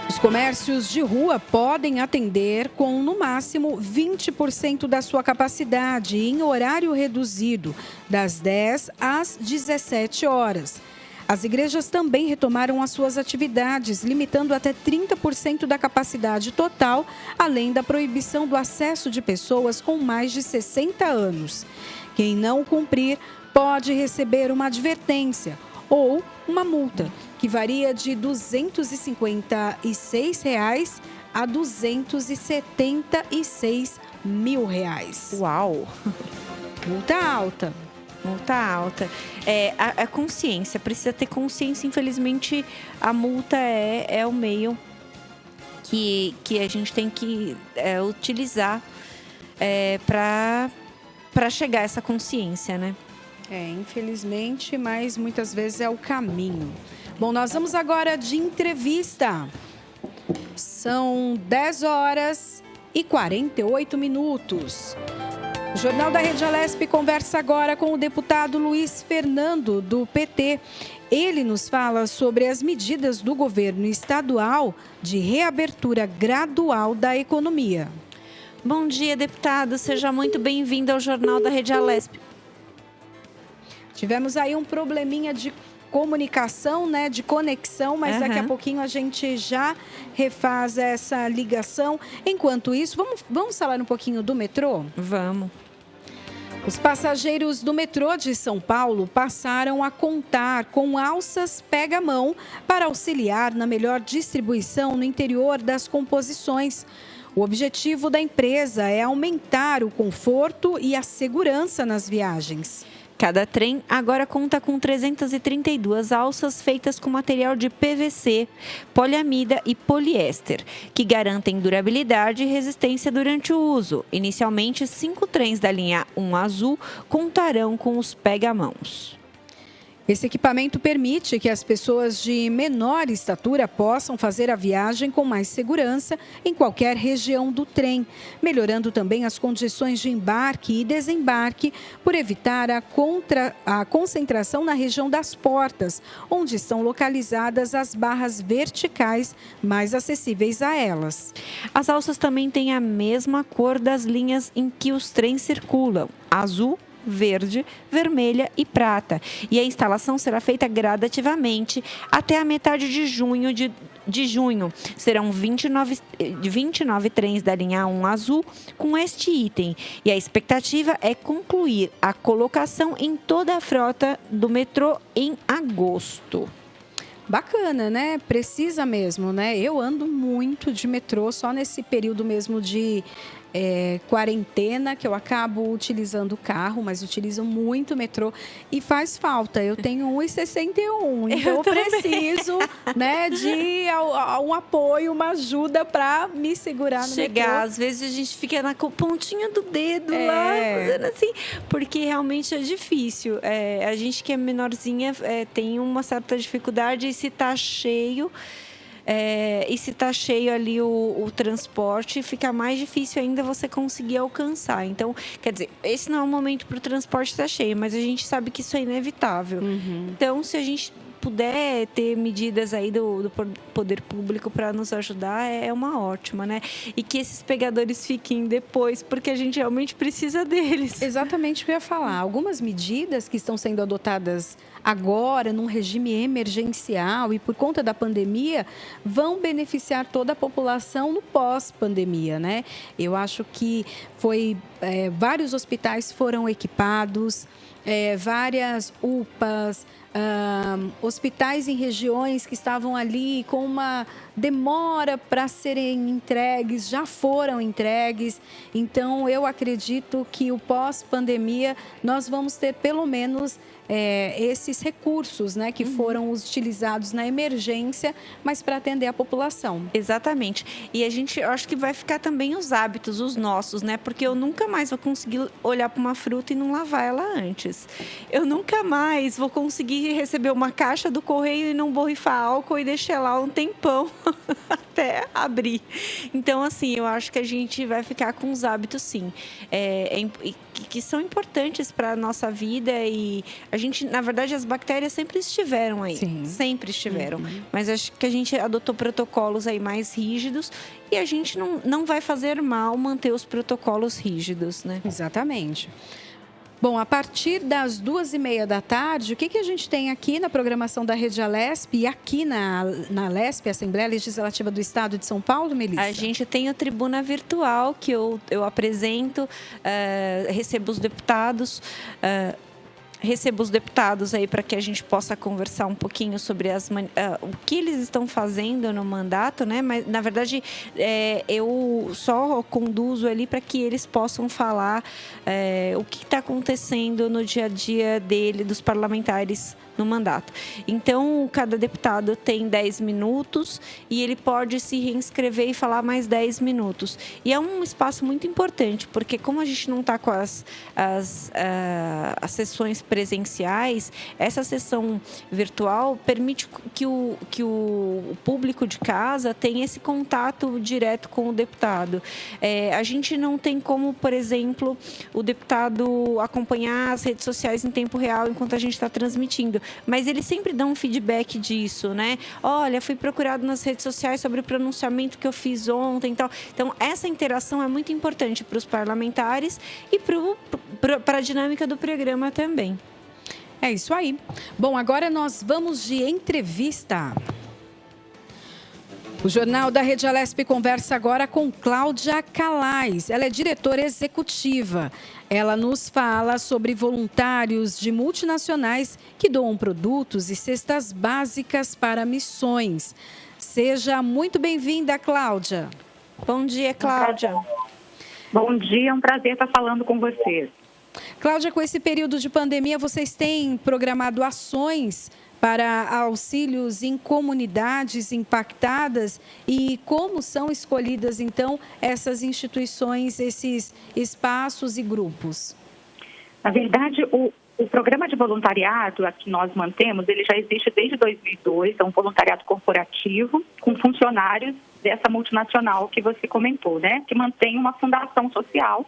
Os comércios de rua podem atender com, no máximo, 20% da sua capacidade em horário reduzido, das 10 às 17 horas. As igrejas também retomaram as suas atividades, limitando até 30% da capacidade total, além da proibição do acesso de pessoas com mais de 60 anos. Quem não cumprir pode receber uma advertência ou uma multa, que varia de R$ 256 a R$ 276 mil. Uau! Multa alta. Multa alta. A consciência, precisa ter consciência. Infelizmente, a multa é o meio que a gente tem que utilizar para chegar a essa consciência, né? Infelizmente, mas muitas vezes é o caminho. Bom, nós vamos agora de entrevista. São 10 horas e 48 minutos. O Jornal da Rede Alesp conversa agora com o deputado Luiz Fernando, do PT. Ele nos fala sobre as medidas do governo estadual de reabertura gradual da economia. Bom dia, deputado. Seja muito bem-vindo ao Jornal da Rede Alesp. Tivemos aí um probleminha de comunicação, né, de conexão, mas daqui a pouquinho a gente já refaz essa ligação. Enquanto isso, vamos falar um pouquinho do metrô? Vamos. Os passageiros do metrô de São Paulo passaram a contar com alças pega-mão para auxiliar na melhor distribuição no interior das composições. O objetivo da empresa é aumentar o conforto e a segurança nas viagens. Cada trem agora conta com 332 alças feitas com material de PVC, poliamida e poliéster, que garantem durabilidade e resistência durante o uso. Inicialmente, 5 trens da linha 1 azul contarão com os pega-mãos. Esse equipamento permite que as pessoas de menor estatura possam fazer a viagem com mais segurança em qualquer região do trem, melhorando também as condições de embarque e desembarque por evitar a concentração na região das portas, onde estão localizadas as barras verticais mais acessíveis a elas. As alças também têm a mesma cor das linhas em que os trens circulam, azul, verde, vermelha e prata. E a instalação será feita gradativamente até a metade de junho. Serão 29 trens da linha 1 azul com este item. E a expectativa é concluir a colocação em toda a frota do metrô em agosto. Bacana, né? Precisa mesmo, né? Eu ando muito de metrô, só nesse período mesmo de quarentena, que eu acabo utilizando o carro, mas utilizo muito o metrô e faz falta. Eu tenho 1,61, então eu preciso, né, de um apoio, uma ajuda para me segurar no metrô. Às vezes a gente fica na pontinha do dedo lá, fazendo assim, porque realmente é difícil. A gente que é menorzinha tem uma certa dificuldade, e se tá cheio... e se está cheio ali o transporte, fica mais difícil ainda você conseguir alcançar. Então, quer dizer, esse não é o momento para o transporte estar cheio, mas a gente sabe que isso é inevitável. Então, se a gente puder ter medidas aí do poder público para nos ajudar, é uma ótima, né? E que esses pegadores fiquem depois, porque a gente realmente precisa deles. Exatamente o que eu ia falar. Algumas medidas que estão sendo adotadas agora, num regime emergencial e por conta da pandemia, vão beneficiar toda a população no pós-pandemia, né? Eu acho que vários hospitais foram equipados, várias UPAs, hospitais em regiões que estavam ali com uma demora para serem entregues, já foram entregues. Então, eu acredito que o pós-pandemia nós vamos ter pelo menos esses recursos, né, que foram utilizados na emergência, mas para atender a população. Exatamente. E eu acho que vai ficar também os hábitos, os nossos, né? Porque eu nunca mais vou conseguir olhar para uma fruta e não lavar ela antes. Eu nunca mais vou conseguir receber uma caixa do correio e não borrifar álcool e deixar lá um tempão até abrir. Então, assim, eu acho que a gente vai ficar com os hábitos, sim, que são importantes para a nossa vida. E a gente, na verdade, as bactérias sempre estiveram aí. Sim. Sempre estiveram. Mas acho que a gente adotou protocolos aí mais rígidos e a gente não vai fazer mal manter os protocolos rígidos, né? Exatamente. Bom, a partir das 2h30 da tarde, o que a gente tem aqui na programação da Rede Alesp e aqui na Alesp, Assembleia Legislativa do Estado de São Paulo, Melissa? A gente tem a tribuna virtual que eu apresento, recebo os deputados... Recebo os deputados aí para que a gente possa conversar um pouquinho sobre o que eles estão fazendo no mandato, né? Mas, na verdade, eu só conduzo ali para que eles possam falar o que está acontecendo no dia a dia dos parlamentares no mandato. Então, cada deputado tem 10 minutos e ele pode se reinscrever e falar mais 10 minutos. E é um espaço muito importante, porque como a gente não está com as sessões presenciais, essa sessão virtual permite que o público de casa tenha esse contato direto com o deputado. A gente não tem como, por exemplo, o deputado acompanhar as redes sociais em tempo real enquanto a gente está transmitindo, mas ele sempre dá um feedback disso, né? Olha, fui procurado nas redes sociais sobre o pronunciamento que eu fiz ontem e tal. Então, essa interação é muito importante para os parlamentares e para a dinâmica do programa também. É isso aí. Bom, agora nós vamos de entrevista. O Jornal da Rede Alesp conversa agora com Cláudia Calais. Ela é diretora executiva. Ela nos fala sobre voluntários de multinacionais que doam produtos e cestas básicas para missões. Seja muito bem-vinda, Cláudia. Bom dia, Cláudia. Bom dia, é um prazer estar falando com vocês. Cláudia, com esse período de pandemia, vocês têm programado ações para auxílios em comunidades impactadas e como são escolhidas, então, essas instituições, esses espaços e grupos? Na verdade, o programa de voluntariado que nós mantemos, ele já existe desde 2002, é um voluntariado corporativo com funcionários dessa multinacional que você comentou, né? Que mantém uma fundação social,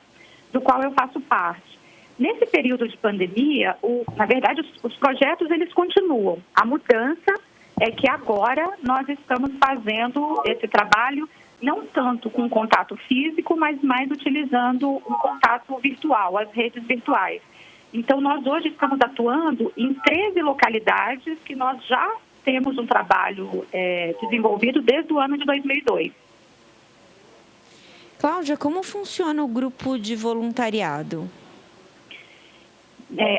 do qual eu faço parte. Nesse período de pandemia, na verdade, os projetos eles continuam. A mudança é que agora nós estamos fazendo esse trabalho não tanto com contato físico, mas mais utilizando o contato virtual, as redes virtuais. Então, nós hoje estamos atuando em 13 localidades que nós já temos um trabalho desenvolvido desde o ano de 2002. Cláudia, como funciona o grupo de voluntariado?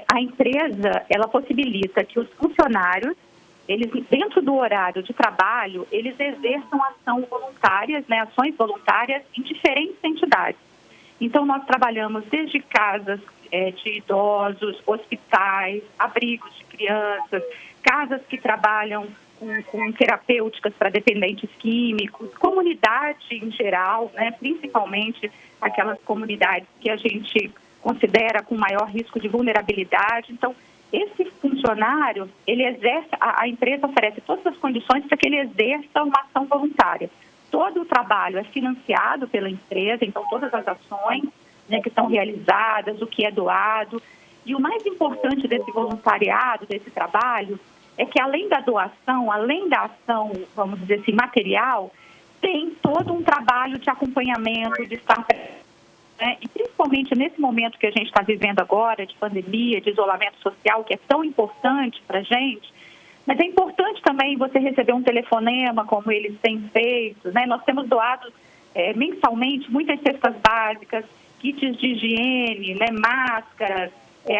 A empresa, ela possibilita que os funcionários, eles dentro do horário de trabalho, eles exerçam ações voluntárias em diferentes entidades. Então, nós trabalhamos desde casas de idosos, hospitais, abrigos de crianças, casas que trabalham com terapêuticas para dependentes químicos, comunidade em geral, né, principalmente aquelas comunidades que a gente considera com maior risco de vulnerabilidade. Então, esse funcionário, ele exerce, a empresa oferece todas as condições para que ele exerça uma ação voluntária. Todo o trabalho é financiado pela empresa, então todas as ações, né, que são realizadas, o que é doado. E o mais importante desse voluntariado, desse trabalho, é que além da doação, além da ação, vamos dizer assim, material, tem todo um trabalho de acompanhamento, de estar... E principalmente nesse momento que a gente está vivendo agora, de pandemia, de isolamento social, que é tão importante para a gente, mas é importante também você receber um telefonema, como eles têm feito, né? Nós temos doado mensalmente muitas cestas básicas, kits de higiene, né? Máscaras,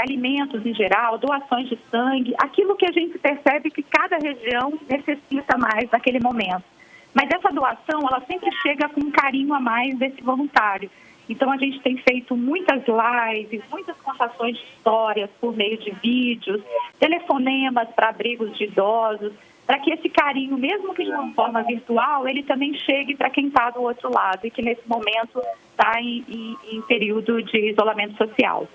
alimentos em geral, doações de sangue, aquilo que a gente percebe que cada região necessita mais naquele momento. Mas essa doação, ela sempre chega com um carinho a mais desse voluntário. Então, a gente tem feito muitas lives, muitas contações de histórias por meio de vídeos, telefonemas para abrigos de idosos, para que esse carinho, mesmo que de uma forma virtual, ele também chegue para quem está do outro lado e que nesse momento está em período de isolamento social.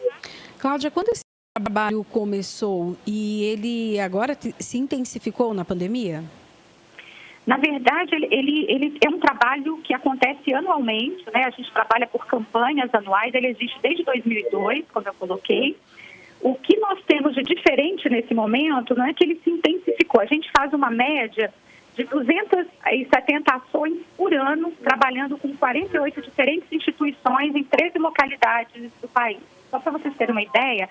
Cláudia, quando esse trabalho começou e ele agora se intensificou na pandemia? Na verdade, ele é um trabalho que acontece anualmente, né? A gente trabalha por campanhas anuais, ele existe desde 2002, como eu coloquei. O que nós temos de diferente nesse momento não é que ele se intensificou. A gente faz uma média de 270 ações por ano, trabalhando com 48 diferentes instituições em 13 localidades do país. Só para vocês terem uma ideia,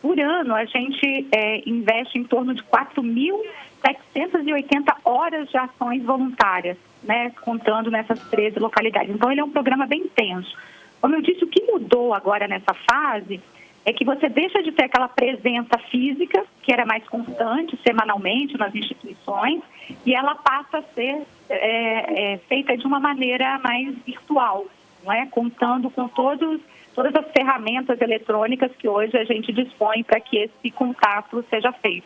por ano a gente investe em torno de 4.780 horas de ações voluntárias, né, contando nessas 13 localidades. Então, ele é um programa bem intenso. Como eu disse, o que mudou agora nessa fase é que você deixa de ter aquela presença física, que era mais constante, semanalmente nas instituições, e ela passa a ser feita de uma maneira mais virtual, não é? Contando com todas as ferramentas eletrônicas que hoje a gente dispõe para que esse contato seja feito.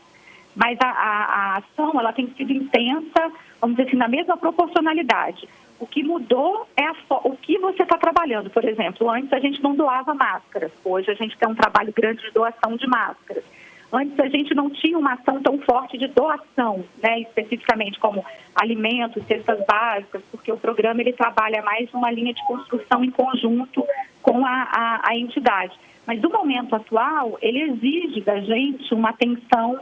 mas a ação ela tem sido intensa, vamos dizer assim, na mesma proporcionalidade. O que mudou é o que você está trabalhando. Por exemplo, antes a gente não doava máscaras, hoje a gente tem um trabalho grande de doação de máscaras. Antes a gente não tinha uma ação tão forte de doação, né, especificamente como alimentos, cestas básicas, porque o programa ele trabalha mais numa linha de construção em conjunto com a entidade. Mas do momento atual, ele exige da gente uma atenção,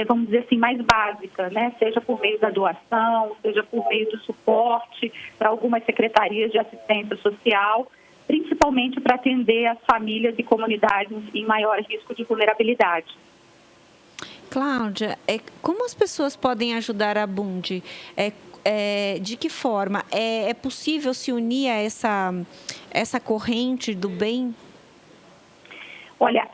vamos dizer assim, mais básica, né? Seja por meio da doação, seja por meio do suporte para algumas secretarias de assistência social, principalmente para atender as famílias e comunidades em maior risco de vulnerabilidade. Cláudia, como as pessoas podem ajudar a Abundi? De que forma? É possível se unir a essa corrente do bem? Olha,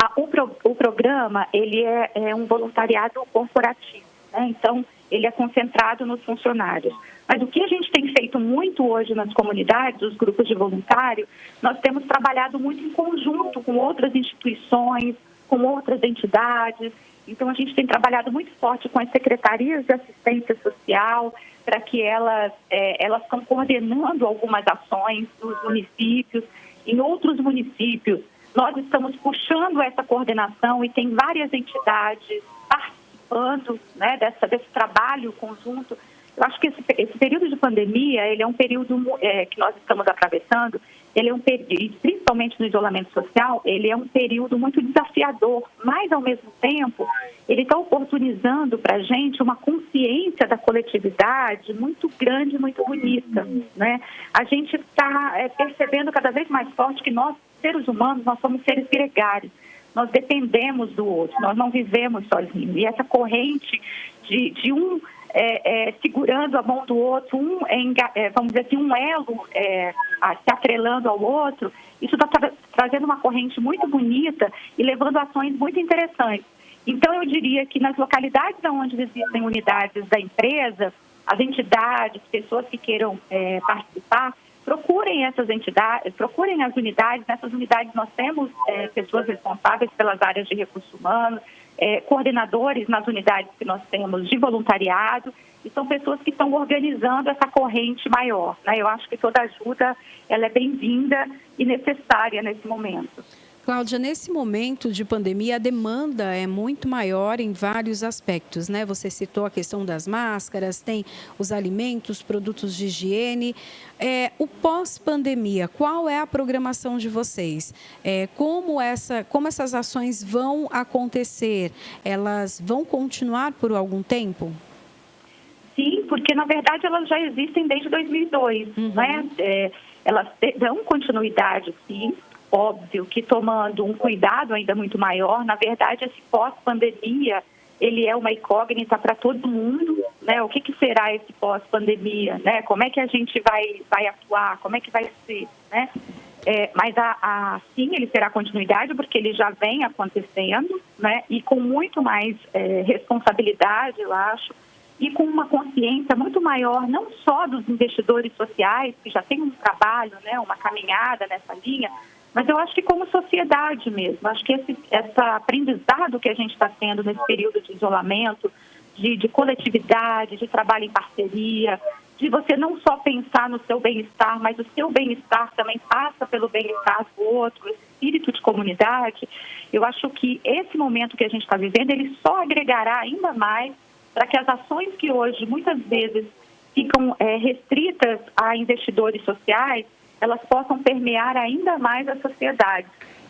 o programa ele é um voluntariado corporativo, né? Então ele é concentrado nos funcionários. Mas o que a gente tem feito muito hoje nas comunidades, os grupos de voluntário, nós temos trabalhado muito em conjunto com outras instituições, com outras entidades. Então, a gente tem trabalhado muito forte com as secretarias de assistência social para que elas estão coordenando algumas ações nos municípios. Em outros municípios, nós estamos puxando essa coordenação e tem várias entidades participando, né, desse trabalho conjunto. Eu acho que esse período de pandemia, ele é um período que nós estamos atravessando, ele é um período, principalmente no isolamento social, ele é um período muito desafiador, mas, ao mesmo tempo, ele está oportunizando para a gente uma consciência da coletividade muito grande, muito bonita, né? A gente está percebendo cada vez mais forte que nós, seres humanos, nós somos seres gregários. Nós dependemos do outro, nós não vivemos sozinhos. E essa corrente de um segurando a mão do outro, vamos dizer assim, um elo se atrelando ao outro, isso está trazendo uma corrente muito bonita e levando ações muito interessantes. Então, eu diria que nas localidades onde existem unidades da empresa, as entidades, pessoas que queiram participar, procurem essas entidades, procurem as unidades. Nessas unidades nós temos pessoas responsáveis pelas áreas de recursos humanos, coordenadores nas unidades que nós temos de voluntariado, e são pessoas que estão organizando essa corrente maior, né? Eu acho que toda ajuda ela é bem-vinda e necessária nesse momento. Cláudia, nesse momento de pandemia, a demanda é muito maior em vários aspectos, né? Você citou a questão das máscaras, tem os alimentos, produtos de higiene. O pós-pandemia, qual é a programação de vocês? Como essas ações vão acontecer? Elas vão continuar por algum tempo? Sim, porque, na verdade, elas já existem desde 2002, né? Elas dão continuidade, sim. Óbvio que tomando um cuidado ainda muito maior. Na verdade, esse pós-pandemia, ele é uma incógnita para todo mundo, né? O que será esse pós-pandemia, né? Como é que a gente vai atuar, como é que vai ser, né? Mas sim, ele terá continuidade porque ele já vem acontecendo, né? E com muito mais responsabilidade, eu acho, e com uma consciência muito maior, não só dos investidores sociais, que já tem um trabalho, né? Uma caminhada nessa linha, mas eu acho que como sociedade mesmo. Acho que esse aprendizado que a gente está tendo nesse período de isolamento, de coletividade, de trabalho em parceria, de você não só pensar no seu bem-estar, mas o seu bem-estar também passa pelo bem-estar do outro, esse espírito de comunidade. Eu acho que esse momento que a gente está vivendo, ele só agregará ainda mais para que as ações que hoje muitas vezes ficam restritas a investidores sociais, elas possam permear ainda mais a sociedade.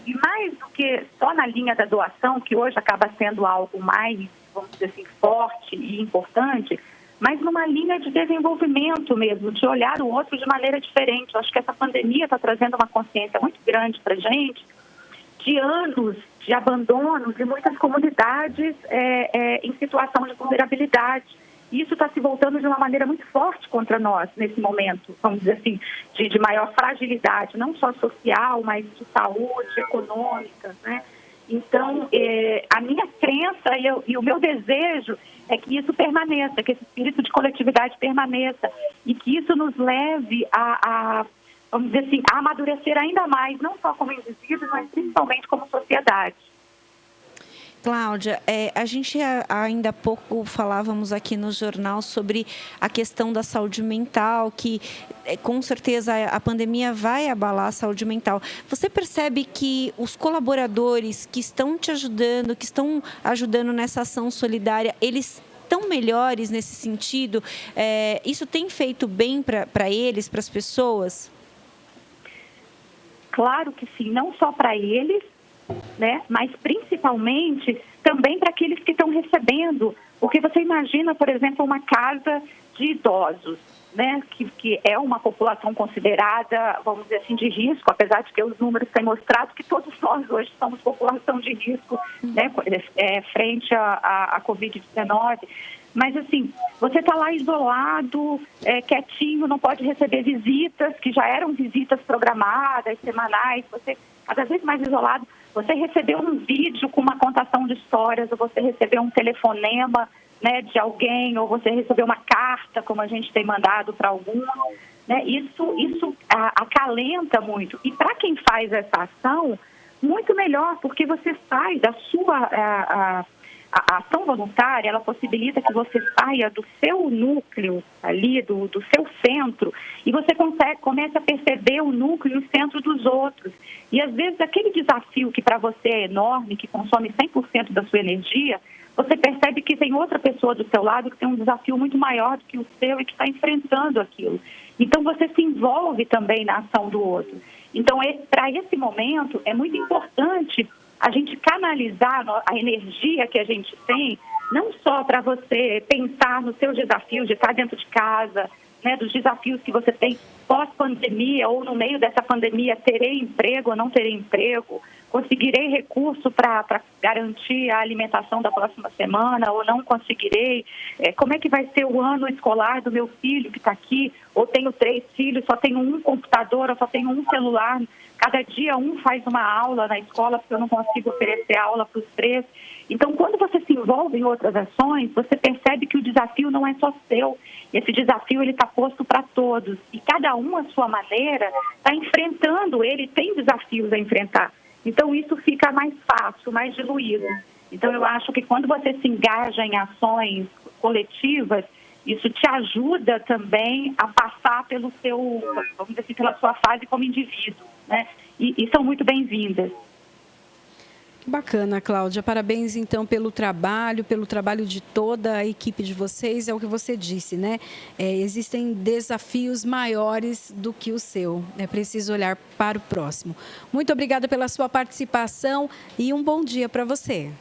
E mais do que só na linha da doação, que hoje acaba sendo algo mais, vamos dizer assim, forte e importante, mas numa linha de desenvolvimento mesmo, de olhar o outro de maneira diferente. Eu acho que essa pandemia está trazendo uma consciência muito grande para a gente, de anos de abandono de muitas comunidades em situação de vulnerabilidade. Isso está se voltando de uma maneira muito forte contra nós nesse momento, vamos dizer assim, de maior fragilidade, não só social, mas de saúde, econômica, né? Então, a minha crença e o meu desejo é que isso permaneça, que esse espírito de coletividade permaneça e que isso nos leve vamos dizer assim, a amadurecer ainda mais, não só como indivíduos, mas principalmente como sociedade. Cláudia, a gente ainda há pouco falávamos aqui no jornal sobre a questão da saúde mental, que com certeza a pandemia vai abalar a saúde mental. Você percebe que os colaboradores que estão te ajudando, que estão ajudando nessa ação solidária, eles estão melhores nesse sentido? Isso tem feito bem para eles, para as pessoas? Claro que sim, não só para eles, né, mas principalmente também para aqueles que estão recebendo. Porque você imagina, por exemplo, uma casa de idosos, né, que é uma população considerada, vamos dizer assim, de risco, apesar de que os números têm mostrado que todos nós hoje somos população de risco, né, frente à Covid-19. Mas, assim, você está lá isolado, quietinho, não pode receber visitas, que já eram visitas programadas, semanais, você cada vez mais isolado. Você recebeu um vídeo com uma contação de histórias, ou você recebeu um telefonema, né, de alguém, ou você recebeu uma carta, como a gente tem mandado para alguns, né? Isso acalenta muito. E para quem faz essa ação, muito melhor, porque você sai da sua... A ação voluntária, ela possibilita que você saia do seu núcleo ali, do seu centro, e você comece a perceber o núcleo e o centro dos outros. E às vezes aquele desafio que para você é enorme, que consome 100% da sua energia, você percebe que tem outra pessoa do seu lado que tem um desafio muito maior do que o seu e que está enfrentando aquilo. Então você se envolve também na ação do outro. Então, para esse momento, é muito importante a gente canalizar a energia que a gente tem, não só para você pensar nos seus desafios de estar dentro de casa, né, dos desafios que você tem pós-pandemia ou no meio dessa pandemia, terei emprego ou não terei emprego, conseguirei recurso para garantir a alimentação da próxima semana ou não conseguirei, como é que vai ser o ano escolar do meu filho que está aqui, ou tenho 3 filhos, só tenho um computador, ou só tenho um celular, cada dia um faz uma aula na escola porque eu não consigo oferecer aula para os 3. Então, quando você se envolve em outras ações, você percebe que o desafio não é só seu. Esse desafio ele está posto para todos. E cada um, à sua maneira, está enfrentando, ele tem desafios a enfrentar. Então, isso fica mais fácil, mais diluído. Então, eu acho que quando você se engaja em ações coletivas, isso te ajuda também a passar pelo seu, vamos dizer assim, pela sua fase como indivíduo, né? E são muito bem-vindas. Bacana, Cláudia. Parabéns, então, pelo trabalho de toda a equipe de vocês. É o que você disse, né? Existem desafios maiores do que o seu. É preciso olhar para o próximo. Muito obrigada pela sua participação e um bom dia para você.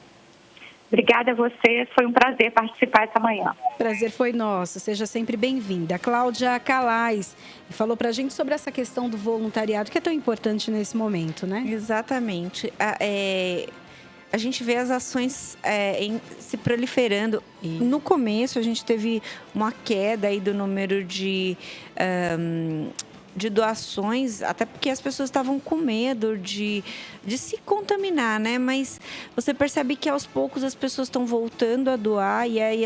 Obrigada a vocês. Foi um prazer participar essa manhã. Prazer foi nosso. Seja sempre bem-vinda. Cláudia Calais falou para a gente sobre essa questão do voluntariado, que é tão importante nesse momento, né? Exatamente. A gente vê as ações se proliferando. No começo, a gente teve uma queda aí do número de doações, até porque as pessoas estavam com medo de se contaminar, né? Mas você percebe que aos poucos as pessoas estão voltando a doar e aí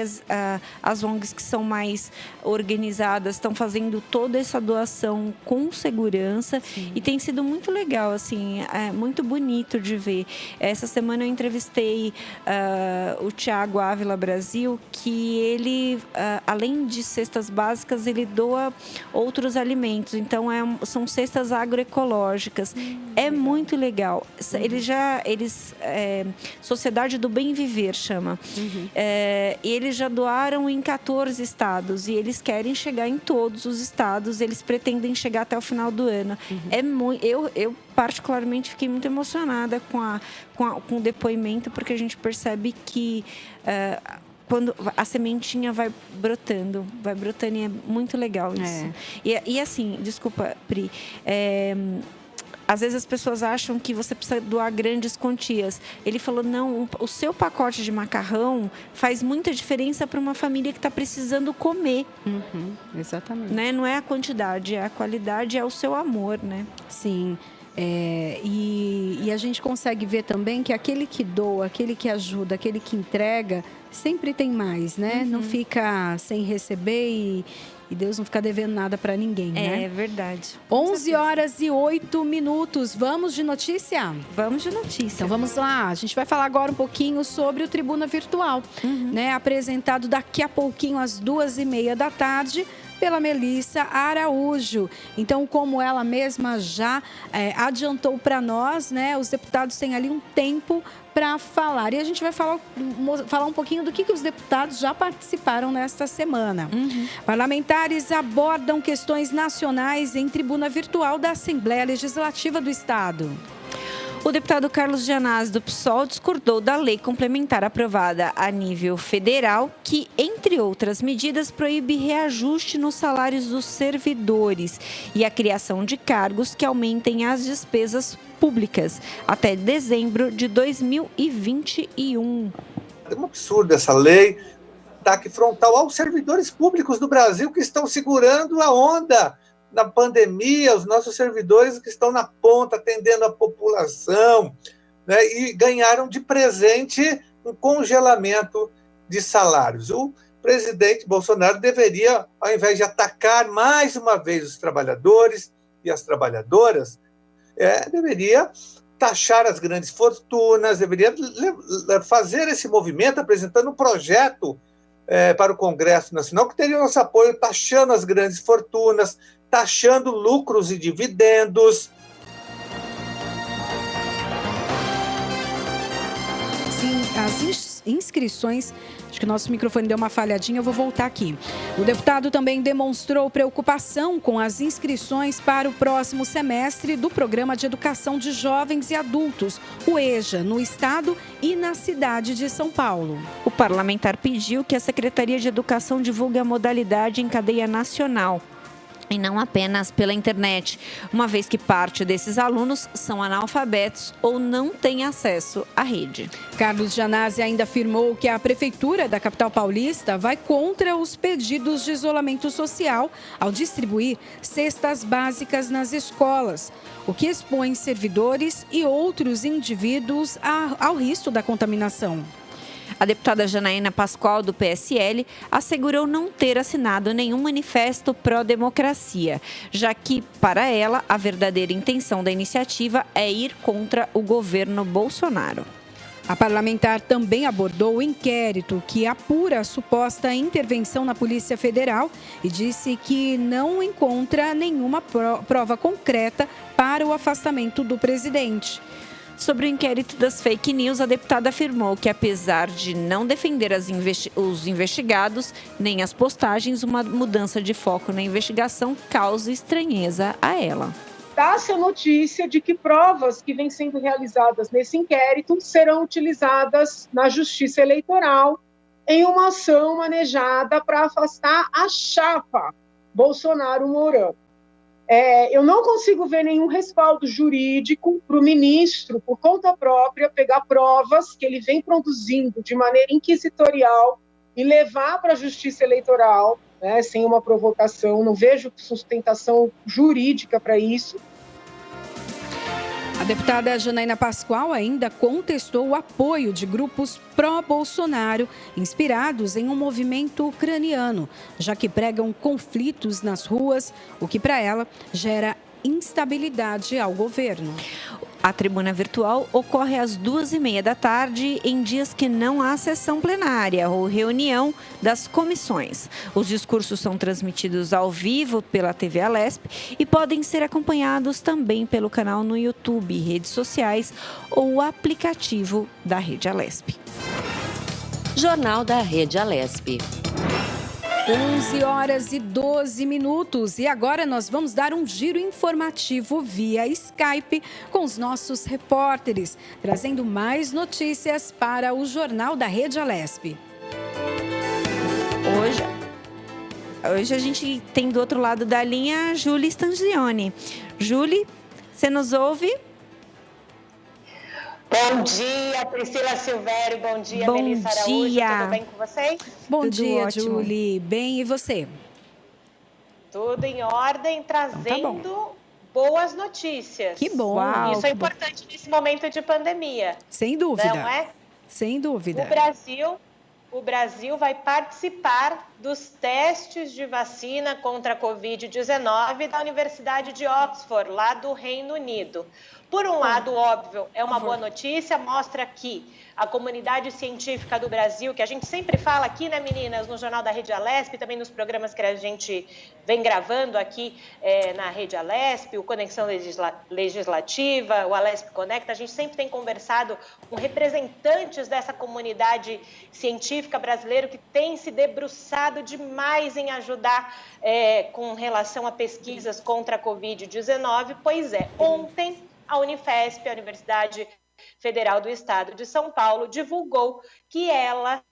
as ONGs que são mais organizadas estão fazendo toda essa doação com segurança. Sim. E tem sido muito legal, assim, muito bonito de ver. Essa semana eu entrevistei o Thiago Ávila Brasil, que ele, além de cestas básicas, ele doa outros alimentos. Então, são cestas agroecológicas. É muito legal. Sociedade do Bem Viver chama. Eles já doaram em 14 estados e eles querem chegar em todos os estados. Eles pretendem chegar até o final do ano. Eu particularmente fiquei muito emocionada com o depoimento, porque a gente percebe que quando a sementinha vai brotando e é muito legal isso. E assim, desculpa, Pri, às vezes as pessoas acham que você precisa doar grandes quantias. Ele falou, não, o seu pacote de macarrão faz muita diferença para uma família que está precisando comer. Exatamente. Né? Não é a quantidade, é a qualidade, é o seu amor, né? Sim. E a gente consegue ver também que aquele que doa, aquele que ajuda, aquele que entrega, sempre tem mais, né? Não fica sem receber e Deus não fica devendo nada para ninguém, né? É verdade. 11h08. Vamos de notícia? Vamos de notícia. Então vamos lá. A gente vai falar agora um pouquinho sobre o Tribuna Virtual, né? Apresentado daqui a pouquinho às 2h30 da tarde pela Melissa Araújo. Então, como ela mesma já adiantou para nós, né? Os deputados têm ali um tempo para falar. E a gente vai falar um pouquinho do que os deputados já participaram nesta semana. Parlamentares abordam questões nacionais em tribuna virtual da Assembleia Legislativa do Estado. O deputado Carlos Gianazzi, do PSOL, discordou da lei complementar aprovada a nível federal, que, entre outras medidas, proíbe reajuste nos salários dos servidores e a criação de cargos que aumentem as despesas públicas até dezembro de 2021. É um absurdo essa lei, ataque frontal aos servidores públicos do Brasil que estão segurando a onda na pandemia, os nossos servidores que estão na ponta, atendendo a população, né, e ganharam de presente um congelamento de salários. O presidente Bolsonaro deveria, ao invés de atacar mais uma vez os trabalhadores e as trabalhadoras, deveria taxar as grandes fortunas, deveria fazer esse movimento apresentando um projeto para o Congresso Nacional que teria nosso apoio, taxando as grandes fortunas, taxando lucros e dividendos. Sim, as inscrições... Acho que o nosso microfone deu uma falhadinha, eu vou voltar aqui. O deputado também demonstrou preocupação com as inscrições para o próximo semestre do Programa de Educação de Jovens e Adultos, o EJA, no estado e na cidade de São Paulo. O parlamentar pediu que a Secretaria de Educação divulgue a modalidade em cadeia nacional e não apenas pela internet, uma vez que parte desses alunos são analfabetos ou não têm acesso à rede. Carlos Gianazzi ainda afirmou que a Prefeitura da capital paulista vai contra os pedidos de isolamento social ao distribuir cestas básicas nas escolas, o que expõe servidores e outros indivíduos ao risco da contaminação. A deputada Janaína Pascoal, do PSL, assegurou não ter assinado nenhum manifesto pró-democracia, já que, para ela, a verdadeira intenção da iniciativa é ir contra o governo Bolsonaro. A parlamentar também abordou o inquérito que apura a suposta intervenção na Polícia Federal e disse que não encontra nenhuma prova concreta para o afastamento do presidente. Sobre o inquérito das fake news, a deputada afirmou que, apesar de não defender os investigados, nem as postagens, uma mudança de foco na investigação causa estranheza a ela. Dá-se a notícia de que provas que vêm sendo realizadas nesse inquérito serão utilizadas na Justiça Eleitoral em uma ação manejada para afastar a chapa Bolsonaro-Mourão. Eu não consigo ver nenhum respaldo jurídico para o ministro, por conta própria, pegar provas que ele vem produzindo de maneira inquisitorial e levar para a Justiça Eleitoral, né, sem uma provocação. Não vejo sustentação jurídica para isso. A deputada Janaína Pascoal ainda contestou o apoio de grupos pró-Bolsonaro, inspirados em um movimento ucraniano, já que pregam conflitos nas ruas, o que para ela gera instabilidade ao governo. A tribuna virtual ocorre às 2h30 da tarde em dias que não há sessão plenária ou reunião das comissões. Os discursos são transmitidos ao vivo pela TV Alesp e podem ser acompanhados também pelo canal no YouTube, redes sociais ou o aplicativo da Rede Alesp. Jornal da Rede Alesp. 11h12 e agora nós vamos dar um giro informativo via Skype com os nossos repórteres, trazendo mais notícias para o Jornal da Rede Alesp. Hoje a gente tem do outro lado da linha a Júlia Stangioni. Júlia, você nos ouve? Bom dia, Priscila Silvério. Bom dia, Melissa Araújo. Tudo bem com vocês? Bom dia, Julie. Bem, e você? Tudo em ordem, trazendo boas notícias. Que bom. Uau, isso é importante nesse momento de pandemia. Sem dúvida. Não é? Sem dúvida. O Brasil vai participar dos testes de vacina contra a Covid-19 da Universidade de Oxford, lá do Reino Unido. Por um lado, óbvio, é uma boa notícia, mostra que a comunidade científica do Brasil, que a gente sempre fala aqui, né, meninas, no Jornal da Rede Alesp, também nos programas que a gente vem gravando aqui na Rede Alesp, o Conexão Legislativa, o Alesp Conecta, a gente sempre tem conversado com representantes dessa comunidade científica brasileira que tem se debruçado demais em ajudar com relação a pesquisas contra a Covid-19. Pois é, ontem a Unifesp, a Universidade Federal do Estado de São Paulo, divulgou que ela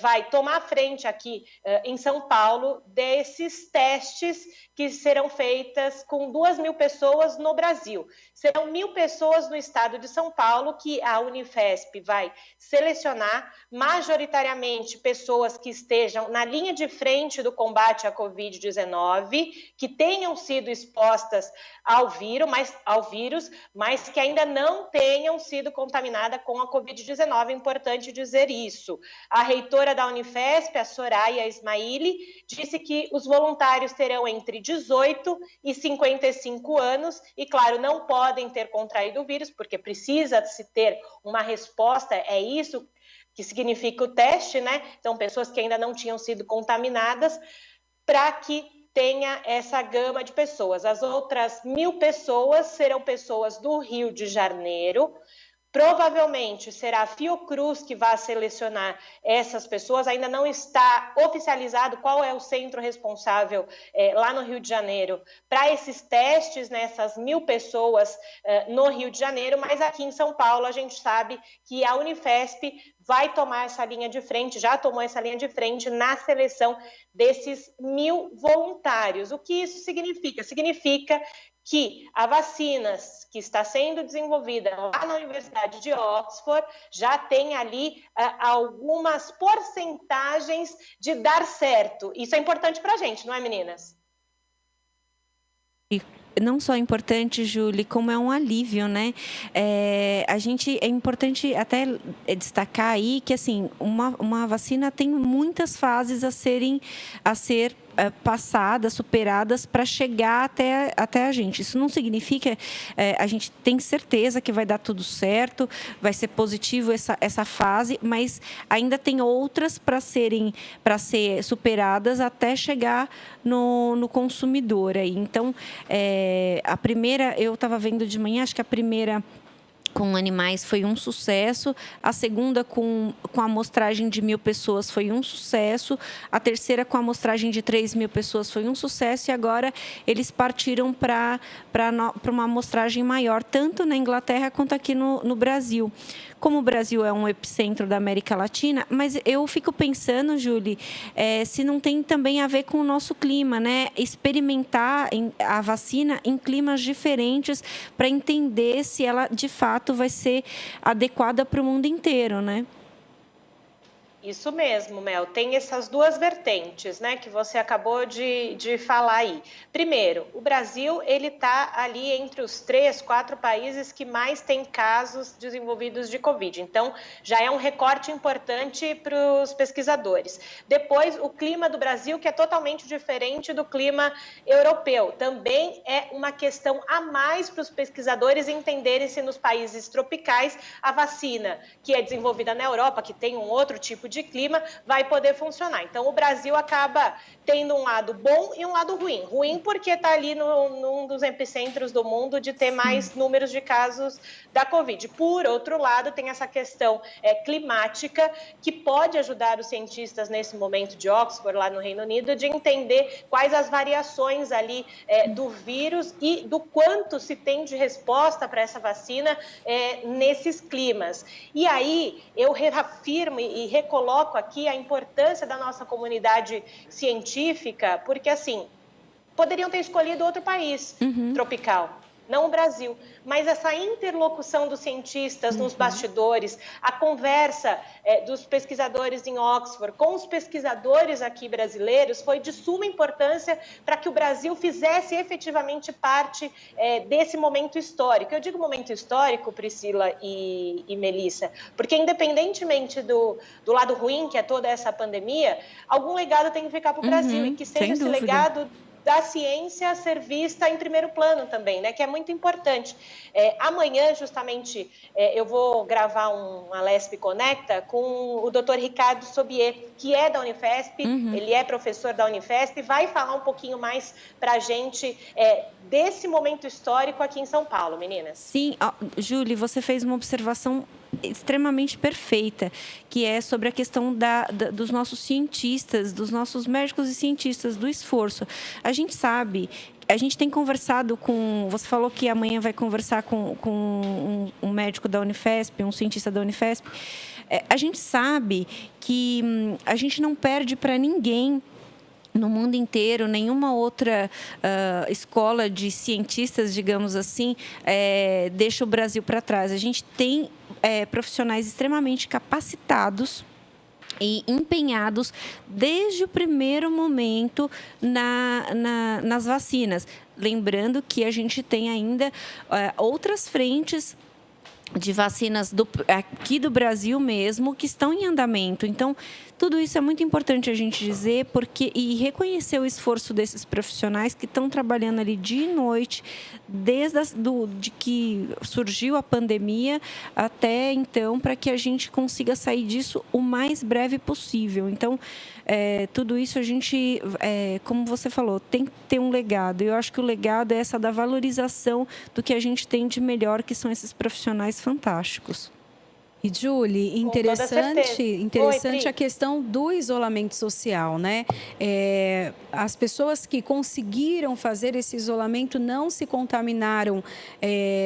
vai tomar a frente aqui em São Paulo desses testes que serão feitas com 2.000 pessoas no Brasil. Serão 1.000 pessoas no estado de São Paulo que a Unifesp vai selecionar, majoritariamente pessoas que estejam na linha de frente do combate à Covid-19, que tenham sido expostas ao vírus, mas que ainda não tenham sido contaminadas com a Covid-19. É importante dizer isso. A reitora da Unifesp, a Soraya Ismaili, disse que os voluntários terão entre 18 e 55 anos e, claro, não podem ter contraído o vírus, porque precisa-se ter uma resposta, é isso que significa o teste, né? Então, pessoas que ainda não tinham sido contaminadas, para que tenha essa gama de pessoas. As outras 1.000 pessoas serão pessoas do Rio de Janeiro. Provavelmente será a Fiocruz que vai selecionar essas pessoas. Ainda não está oficializado qual é o centro responsável lá no Rio de Janeiro para esses testes, nessas 1.000 pessoas no Rio de Janeiro, mas aqui em São Paulo a gente sabe que a Unifesp vai tomar essa linha de frente, já tomou essa linha de frente na seleção desses 1.000 voluntários. O que isso significa? Significa que a vacina que está sendo desenvolvida lá na Universidade de Oxford já tem ali algumas porcentagens de dar certo. Isso é importante para a gente, não é, meninas? Não só é importante, Júlia, como é um alívio, né? É importante até destacar aí que, assim, uma vacina tem muitas fases a ser passadas, superadas para chegar até a gente. Isso não significa, a gente tem certeza que vai dar tudo certo, vai ser positivo essa fase, mas ainda tem outras para ser superadas até chegar no consumidor. Aí. Então, a primeira, eu estava vendo de manhã, acho que a primeira com animais foi um sucesso, a segunda com a amostragem de 1.000 pessoas foi um sucesso, a terceira com a amostragem de 3.000 pessoas foi um sucesso, e agora eles partiram para uma amostragem maior, tanto na Inglaterra quanto aqui no Brasil. Como o Brasil é um epicentro da América Latina, mas eu fico pensando, Júlia, se não tem também a ver com o nosso clima, né? Experimentar a vacina em climas diferentes para entender se ela, de fato, vai ser adequada para o mundo inteiro, né? Isso mesmo, Mel. Tem essas duas vertentes, né, que você acabou de falar aí. Primeiro, o Brasil, ele está ali entre os 3, 4 países que mais têm casos desenvolvidos de Covid. Então, já é um recorte importante para os pesquisadores. Depois, o clima do Brasil, que é totalmente diferente do clima europeu. Também é uma questão a mais para os pesquisadores entenderem se nos países tropicais a vacina que é desenvolvida na Europa, que tem um outro tipo de clima, vai poder funcionar. Então, o Brasil acaba tendo um lado bom e um lado ruim. Ruim porque está ali num dos epicentros do mundo de ter mais números de casos da Covid. Por outro lado, tem essa questão climática que pode ajudar os cientistas nesse momento de Oxford, lá no Reino Unido, de entender quais as variações ali do vírus e do quanto se tem de resposta para essa vacina nesses climas. E aí, eu reafirmo e recoloco aqui a importância da nossa comunidade científica, porque, assim, poderiam ter escolhido outro país tropical. não o Brasil, mas essa interlocução dos cientistas nos bastidores, a conversa dos pesquisadores em Oxford com os pesquisadores aqui brasileiros foi de suma importância para que o Brasil fizesse efetivamente parte desse momento histórico. Eu digo momento histórico, Priscila e Melissa, porque independentemente do lado ruim, que é toda essa pandemia, algum legado tem que ficar para o Brasil, e que seja esse legado da ciência ser vista em primeiro plano também, né? Que é muito importante. Amanhã, justamente, eu vou gravar um Alesp Conecta com o Dr. Ricardo Sobier, que é da Unifesp, ele é professor da Unifesp, e vai falar um pouquinho mais para a gente desse momento histórico aqui em São Paulo, meninas. Sim, Júlia, você fez uma observação extremamente perfeita, que é sobre a questão dos nossos cientistas, dos nossos médicos e cientistas, do esforço. A gente sabe, a gente tem conversado com... Você falou que amanhã vai conversar com um médico da Unifesp, um cientista da Unifesp. A gente sabe que a gente não perde para ninguém no mundo inteiro, nenhuma outra escola de cientistas, digamos assim, deixa o Brasil para trás. A gente tem profissionais extremamente capacitados e empenhados desde o primeiro momento nas vacinas. Lembrando que a gente tem ainda outras frentes de vacinas aqui do Brasil mesmo, que estão em andamento. Então, tudo isso é muito importante a gente dizer e reconhecer o esforço desses profissionais que estão trabalhando ali dia e noite, desde de que surgiu a pandemia até então, para que a gente consiga sair disso o mais breve possível. Então, tudo isso a gente, como você falou, tem que ter um legado. Eu acho que o legado é essa da valorização do que a gente tem de melhor, que são esses profissionais fantásticos. E, Julie, interessante a questão do isolamento social, né? As pessoas que conseguiram fazer esse isolamento não se contaminaram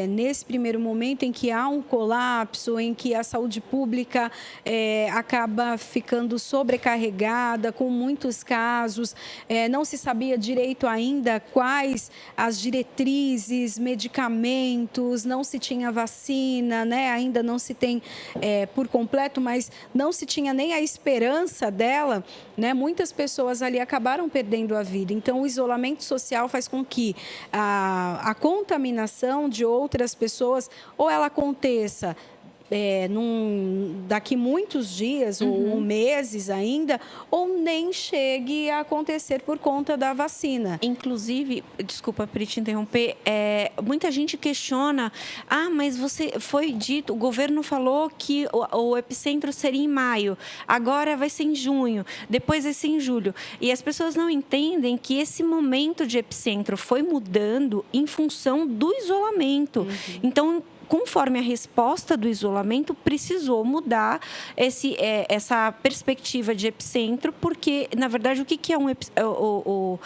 nesse primeiro momento em que há um colapso, em que a saúde pública acaba ficando sobrecarregada, com muitos casos. Não se sabia direito ainda quais as diretrizes, medicamentos, não se tinha vacina, né? Ainda não se tem por completo, mas não se tinha nem a esperança dela, né? Muitas pessoas ali acabaram perdendo a vida. Então, o isolamento social faz com que a contaminação de outras pessoas, ou ela aconteça daqui muitos dias ou meses ainda, ou nem chegue a acontecer por conta da vacina. Inclusive, desculpa, Pri, te interromper, muita gente questiona, mas foi dito, o governo falou que o epicentro seria em maio, agora vai ser em junho, depois vai ser em julho. E as pessoas não entendem que esse momento de epicentro foi mudando em função do isolamento. Então, conforme a resposta do isolamento, precisou mudar essa perspectiva de epicentro, porque, na verdade, o que é o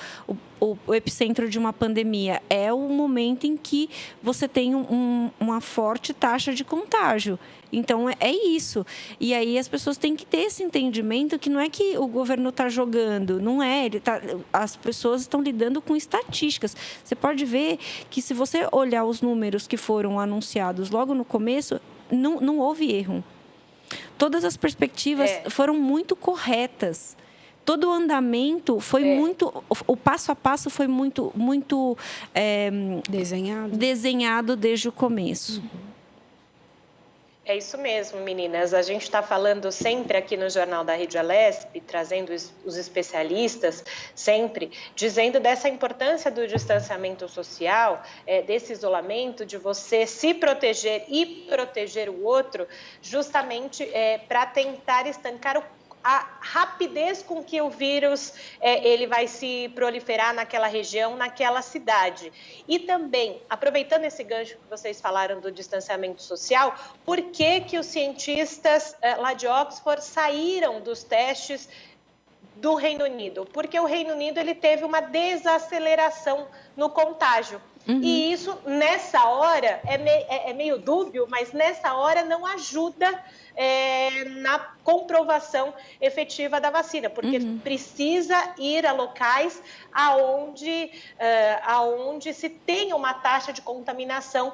epicentro de uma pandemia? É o momento em que você tem uma forte taxa de contágio. Então, é isso. E aí as pessoas têm que ter esse entendimento que não é que o governo está jogando, não é. As pessoas estão lidando com estatísticas. Você pode ver que, se você olhar os números que foram anunciados logo no começo, não houve erro. Todas as perspectivas foram muito corretas. Todo o andamento foi muito... O passo a passo foi muito desenhado desde o começo. É isso mesmo, meninas. A gente está falando sempre aqui no Jornal da Rede Alesp, trazendo os especialistas, sempre dizendo dessa importância do distanciamento social, desse isolamento, de você se proteger e proteger o outro, justamente para tentar estancar a rapidez com que o vírus ele vai se proliferar naquela região, naquela cidade. E também, aproveitando esse gancho que vocês falaram do distanciamento social, por que os cientistas lá de Oxford saíram dos testes do Reino Unido? Porque o Reino Unido ele teve uma desaceleração no contágio. E isso, nessa hora, é meio dúbio, mas nessa hora não ajuda na comprovação efetiva da vacina, porque precisa ir a locais aonde se tem uma taxa de contaminação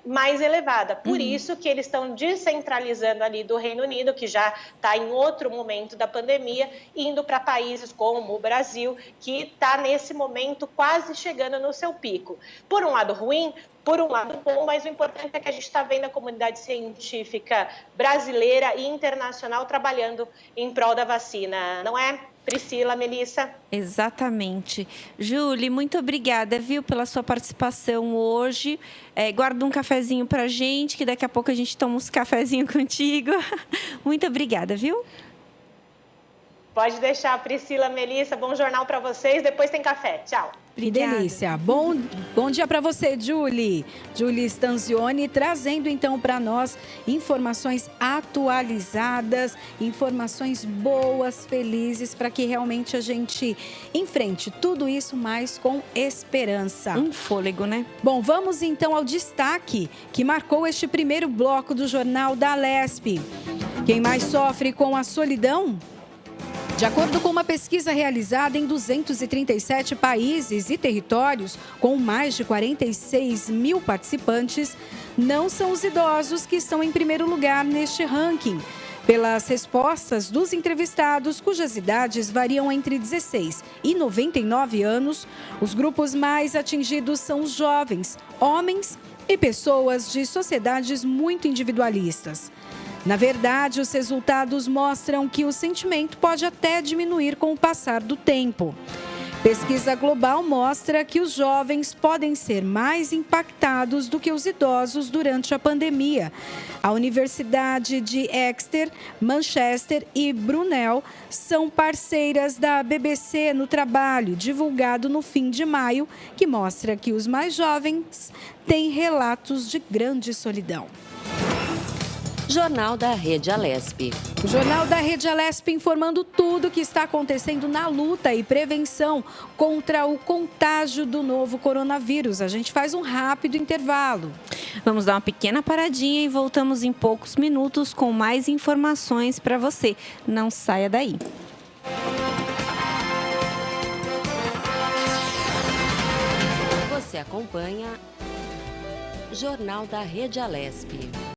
mais elevada. Por isso que eles estão descentralizando ali do Reino Unido, que já está em outro momento da pandemia, indo para países como o Brasil, que está nesse momento quase chegando no seu pico. Por um lado ruim, por um lado bom, mas o importante é que a gente está vendo a comunidade científica brasileira e internacional trabalhando em prol da vacina, não é, Priscila, Melissa? Exatamente. Júlia, muito obrigada, viu, pela sua participação hoje. Guarda um cafezinho para a gente, que daqui a pouco a gente toma uns cafezinhos contigo. Muito obrigada, viu? Pode deixar, Priscila, Melissa, bom jornal para vocês. Depois tem café. Tchau. Que delícia. Bom dia para você, Julie. Julie Stanzioni, trazendo então para nós informações atualizadas, informações boas, felizes, para que realmente a gente enfrente tudo isso, mas com esperança. Um fôlego, né? Bom, vamos então ao destaque que marcou este primeiro bloco do Jornal da Alesp. Quem mais sofre com a solidão? De acordo com uma pesquisa realizada em 237 países e territórios, com mais de 46 mil participantes, não são os idosos que estão em primeiro lugar neste ranking. Pelas respostas dos entrevistados, cujas idades variam entre 16 e 99 anos, os grupos mais atingidos são os jovens, homens e pessoas de sociedades muito individualistas. Na verdade, os resultados mostram que o sentimento pode até diminuir com o passar do tempo. Pesquisa global mostra que os jovens podem ser mais impactados do que os idosos durante a pandemia. A Universidade de Exeter, Manchester e Brunel são parceiras da BBC no trabalho divulgado no fim de maio, que mostra que os mais jovens têm relatos de grande solidão. Jornal da Rede Alesp. O Jornal da Rede Alesp informando tudo o que está acontecendo na luta e prevenção contra o contágio do novo coronavírus. A gente faz um rápido intervalo. Vamos dar uma pequena paradinha e voltamos em poucos minutos com mais informações para você. Não saia daí. Você acompanha Jornal da Rede Alesp.